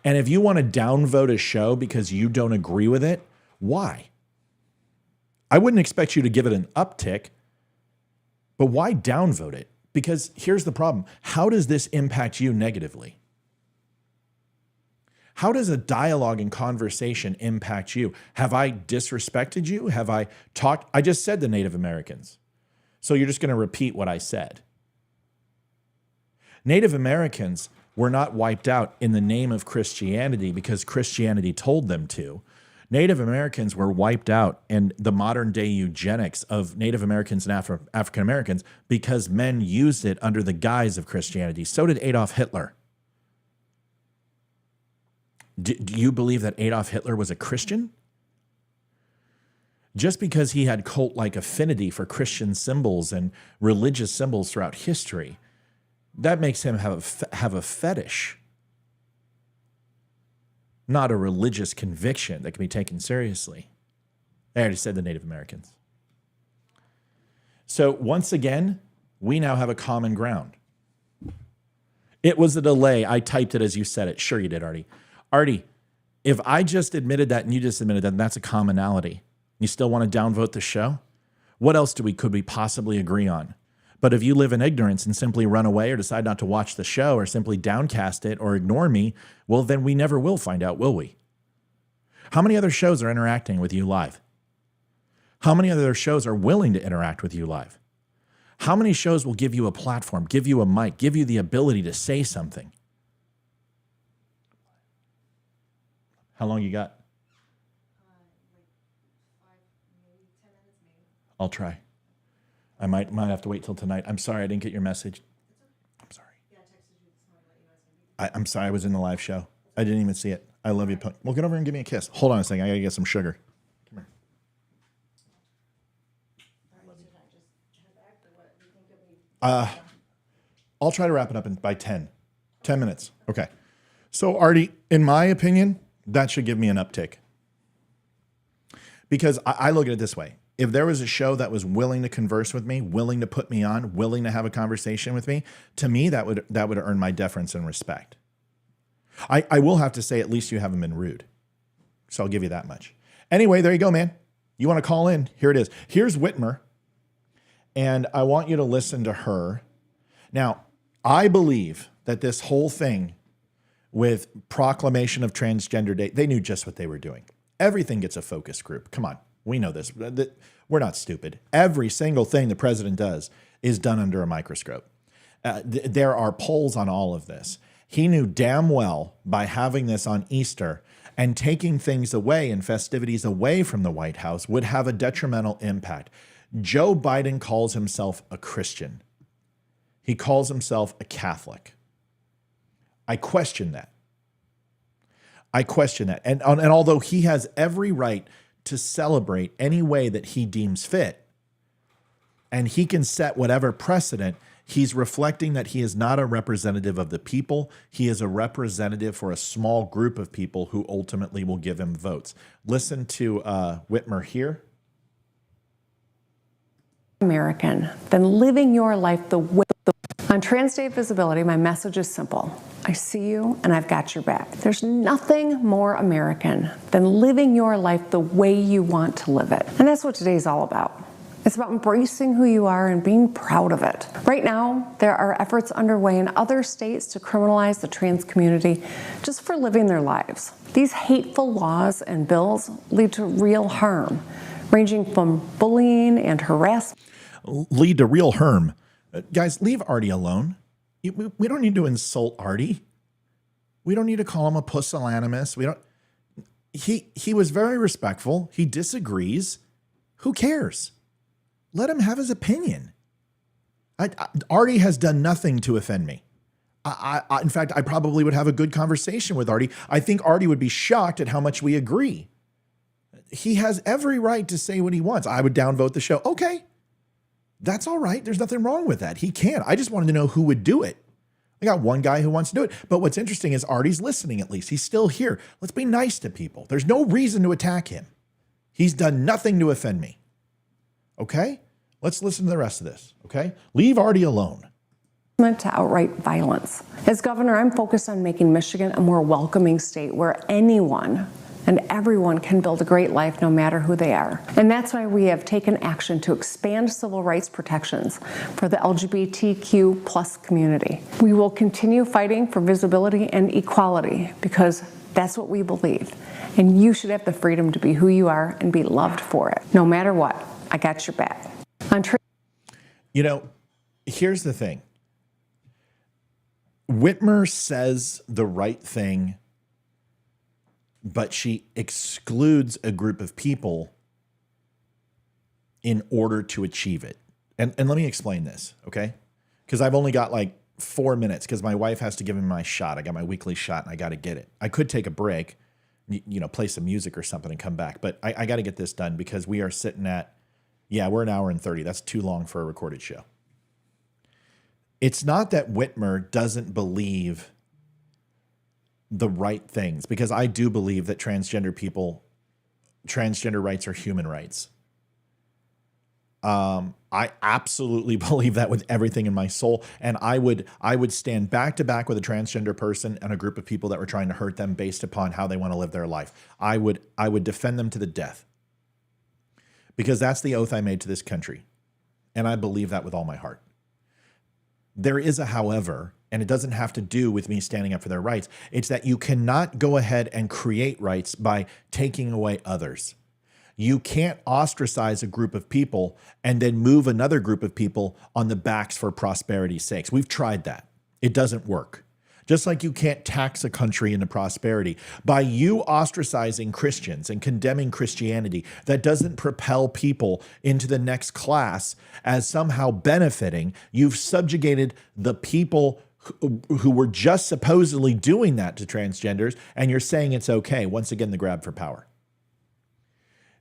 And if you want to downvote a show because you don't agree with it, why? I wouldn't expect you to give it an uptick, but why downvote it? Because here's the problem. How does this impact you negatively? How does a dialogue and conversation impact you? Have I disrespected you? Have I talked? I just said the Native Americans. So you're just going to repeat what I said. Native Americans were not wiped out in the name of Christianity because Christianity told them to. Native Americans were wiped out in the modern day eugenics of Native Americans and African Americans because men used it under the guise of Christianity. So did Adolf Hitler. Do you believe that Adolf Hitler was a Christian? Just because he had cult-like affinity for Christian symbols and religious symbols throughout history, that makes him have a fetish, not a religious conviction that can be taken seriously. I already said the Native Americans. So once again, we now have a common ground. It was a delay. I typed it as you said it. Sure you did, Artie. Artie, if I just admitted that and you just admitted that, then that's a commonality. You still want to downvote the show? What else could we possibly agree on? But if you live in ignorance and simply run away or decide not to watch the show or simply downcast it or ignore me, well, then we never will find out, will we? How many other shows are interacting with you live? How many other shows are willing to interact with you live? How many shows will give you a platform, give you a mic, give you the ability to say something? How long you got? I'll try. I might have to wait till tonight. I'm sorry I didn't get your message. I'm sorry. I'm sorry I was in the live show. I didn't even see it. I love you. Well, get over and give me a kiss. Hold on a second. I got to get some sugar. Come here. I'll try to wrap it up by 10 minutes. Okay. So Artie, in my opinion, that should give me an uptick. Because I look at it this way. If there was a show that was willing to converse with me, willing to put me on, willing to have a conversation with me, to me, that would earn my deference and respect. I will have to say, at least you haven't been rude. So I'll give you that much. Anyway, there you go, man. You want to call in? Here it is. Here's Whitmer. And I want you to listen to her. Now, I believe that this whole thing with proclamation of transgender day, they knew just what they were doing. Everything gets a focus group. Come on. We know this. We're not stupid. Every single thing the president does is done under a microscope. There are polls on all of this. He knew damn well by having this on Easter and taking things away and festivities away from the White House would have a detrimental impact. Joe Biden calls himself a Christian. He calls himself a Catholic. I question that. And although he has every right to celebrate any way that he deems fit, and he can set whatever precedent, he's reflecting that he is not a representative of the people. He is a representative for a small group of people who ultimately will give him votes. Listen to Whitmer here. American than living your life the way. On Trans Day Visibility, my message is simple. I see you and I've got your back. There's nothing more American than living your life the way you want to live it. And that's what today's all about. It's about embracing who you are and being proud of it. Right now, there are efforts underway in other states to criminalize the trans community just for living their lives. These hateful laws and bills lead to real harm, ranging from bullying and harassment. Lead to real harm. Guys, leave Artie alone. We don't need to insult Artie. We don't need to call him a pusillanimous. He was very respectful. He disagrees. Who cares? Let him have his opinion. Artie has done nothing to offend me. In fact, I probably would have a good conversation with Artie. I think Artie would be shocked at how much we agree. He has every right to say what he wants. I would downvote the show. Okay. That's all right. There's nothing wrong with that. He can. I just wanted to know who would do it. I got one guy who wants to do it. But what's interesting is Artie's listening at least. He's still here. Let's be nice to people. There's no reason to attack him. He's done nothing to offend me. Okay? Let's listen to the rest of this. Okay? Leave Artie alone. To outright violence. As governor, I'm focused on making Michigan a more welcoming state where anyone and everyone can build a great life no matter who they are. And that's why we have taken action to expand civil rights protections for the LGBTQ plus community. We will continue fighting for visibility and equality because that's what we believe. And you should have the freedom to be who you are and be loved for it. No matter what, I got your back. You know, here's the thing. Whitmer says the right thing, but she excludes a group of people in order to achieve it. And let me explain this, okay? Because I've only got like 4 minutes because my wife has to give me my shot. I got my weekly shot and I got to get it. I could take a break, play some music or something and come back. But I got to get this done because we are sitting at, we're an hour and 30. That's too long for a recorded show. It's not that Whitmer doesn't believe the right things, because I do believe that transgender rights are human rights. I absolutely believe that with everything in my soul. And I would stand back to back with a transgender person and a group of people that were trying to hurt them based upon how they want to live their life. I would defend them to the death, because that's the oath I made to this country. And I believe that with all my heart. There is a however, and it doesn't have to do with me standing up for their rights. It's that you cannot go ahead and create rights by taking away others. You can't ostracize a group of people and then move another group of people on the backs for prosperity's sakes. We've tried that. It doesn't work. Just like you can't tax a country into prosperity. By you ostracizing Christians and condemning Christianity, that doesn't propel people into the next class as somehow benefiting. You've subjugated the people who were just supposedly doing that to transgenders, and you're saying it's okay. Once again, the grab for power.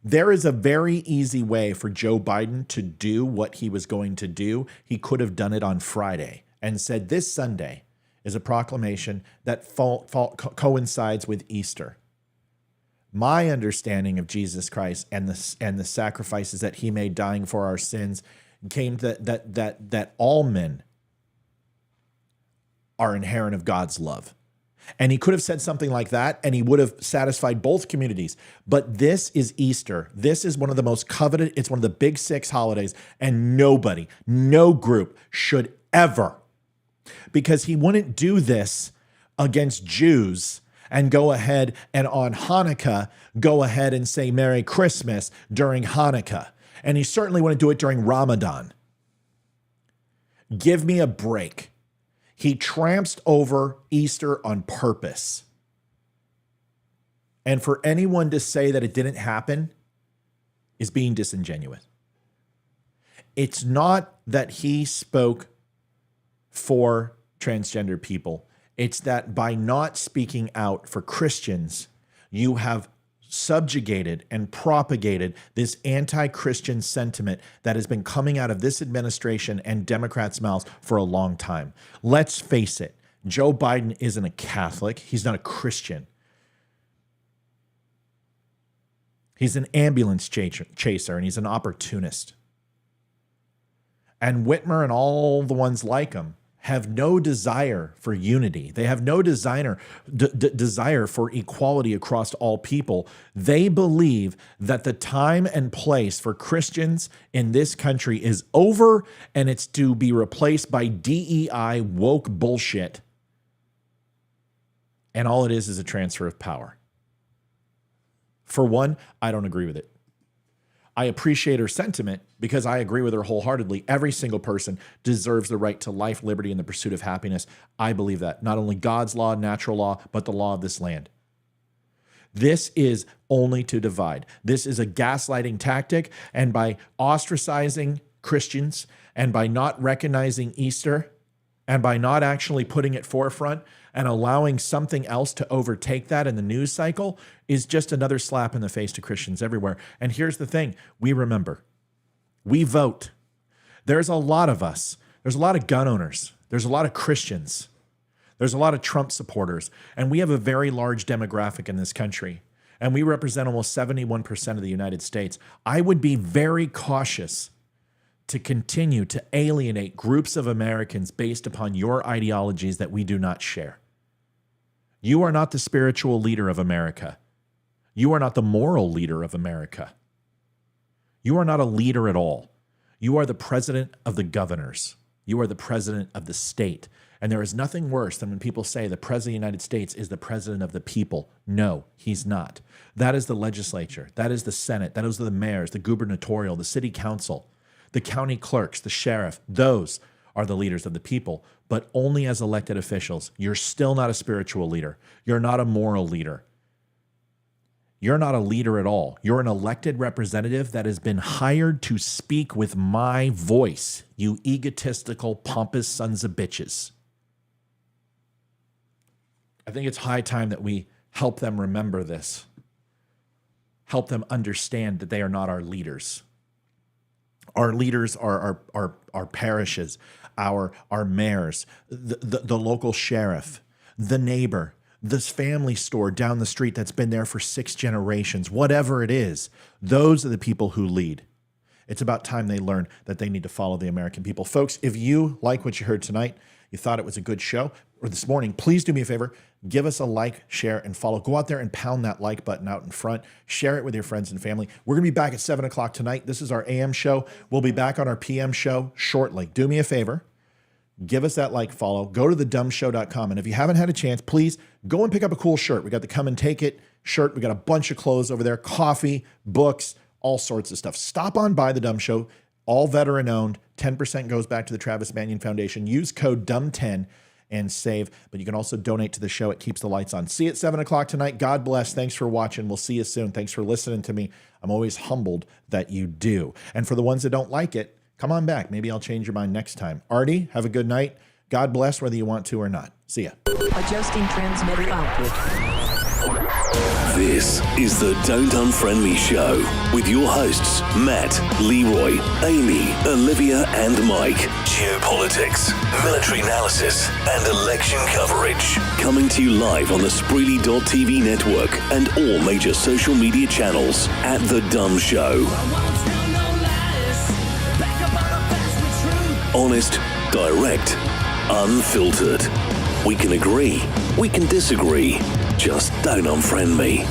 There is a very easy way for Joe Biden to do what he was going to do. He could have done it on Friday and said this Sunday is a proclamation that coincides with Easter. My understanding of Jesus Christ and the sacrifices that he made dying for our sins came to that all men are inherent of God's love. And he could have said something like that, and he would have satisfied both communities. But this is Easter. This is one of the most coveted. It's one of the big 6 holidays, and nobody, no group should ever, because he wouldn't do this against Jews and go ahead and on Hanukkah, go ahead and say Merry Christmas during Hanukkah. And he certainly wouldn't do it during Ramadan. Give me a break. He tramped over Easter on purpose. And for anyone to say that it didn't happen is being disingenuous. It's not that he spoke for transgender people. It's that by not speaking out for Christians, you have subjugated and propagated this anti-Christian sentiment that has been coming out of this administration and Democrats' mouths for a long time. Let's face it, Joe Biden isn't a Catholic. He's not a Christian. He's an ambulance chaser, and he's an opportunist. And Whitmer and all the ones like him have no desire for unity. They have no desire for equality across all people. They believe that the time and place for Christians in this country is over, and it's to be replaced by DEI woke bullshit. And all it is a transfer of power. For one, I don't agree with it. I appreciate her sentiment because I agree with her wholeheartedly. Every single person deserves the right to life, liberty, and the pursuit of happiness. I believe that. Not only God's law, natural law, but the law of this land. This is only to divide. This is a gaslighting tactic. And by ostracizing Christians and by not recognizing Easter and by not actually putting it forefront and allowing something else to overtake that in the news cycle is just another slap in the face to Christians everywhere. And here's the thing. We remember. We vote. There's a lot of us. There's a lot of gun owners. There's a lot of Christians. There's a lot of Trump supporters. And we have a very large demographic in this country. And we represent almost 71% of the United States. I would be very cautious to continue to alienate groups of Americans based upon your ideologies that we do not share. You are not the spiritual leader of America. You are not the moral leader of America. You are not a leader at all. You are the president of the governors. You are the president of the state. And there is nothing worse than when people say the president of the United States is the president of the people. No, he's not. That is the legislature. That is the Senate. That is the mayors, the gubernatorial, the city council, the county clerks, the sheriff. Those are the leaders of the people, but only as elected officials. You're still not a spiritual leader. You're not a moral leader. You're not a leader at all. You're an elected representative that has been hired to speak with my voice, you egotistical, pompous sons of bitches. I think it's high time that we help them remember this, help them understand that they are not our leaders. Our leaders are our parishes, our mayors, the local sheriff, the neighbor, this family store down the street that's been there for 6 generations, whatever it is. Those are the people who lead. It's about time they learn that they need to follow the American people. Folks, if you like what you heard tonight, you thought it was a good show, or this morning, please do me a favor. Give us a like, share, and follow. Go out there and pound that like button out in front. Share it with your friends and family. We're going to be back at 7 o'clock tonight. This is our AM show. We'll be back on our PM show shortly. Do me a favor. Give us that like, follow. Go to thedumshow.com. And if you haven't had a chance, please go and pick up a cool shirt. We got the Come and Take It shirt. We got a bunch of clothes over there, coffee, books, all sorts of stuff. Stop on by The Dumb Show. All veteran owned. 10% goes back to the Travis Manion Foundation. Use code DUM10 and save. But you can also donate to the show. It keeps the lights on. See you at 7 o'clock tonight. God bless. Thanks for watching. We'll see you soon. Thanks for listening to me. I'm always humbled that you do. And for the ones that don't like it, come on back. Maybe I'll change your mind next time. Artie, have a good night. God bless whether you want to or not. See ya. Adjusting transmitter output. This is the Don't Unfriend Me Show with your hosts, Matt, Leroy, Amy, Olivia, and Mike. Geopolitics, military analysis, and election coverage. Coming to you live on the Spreely.tv network and all major social media channels at The Dumb Show. Honest, direct, unfiltered. We can agree, we can disagree. Just don't unfriend me.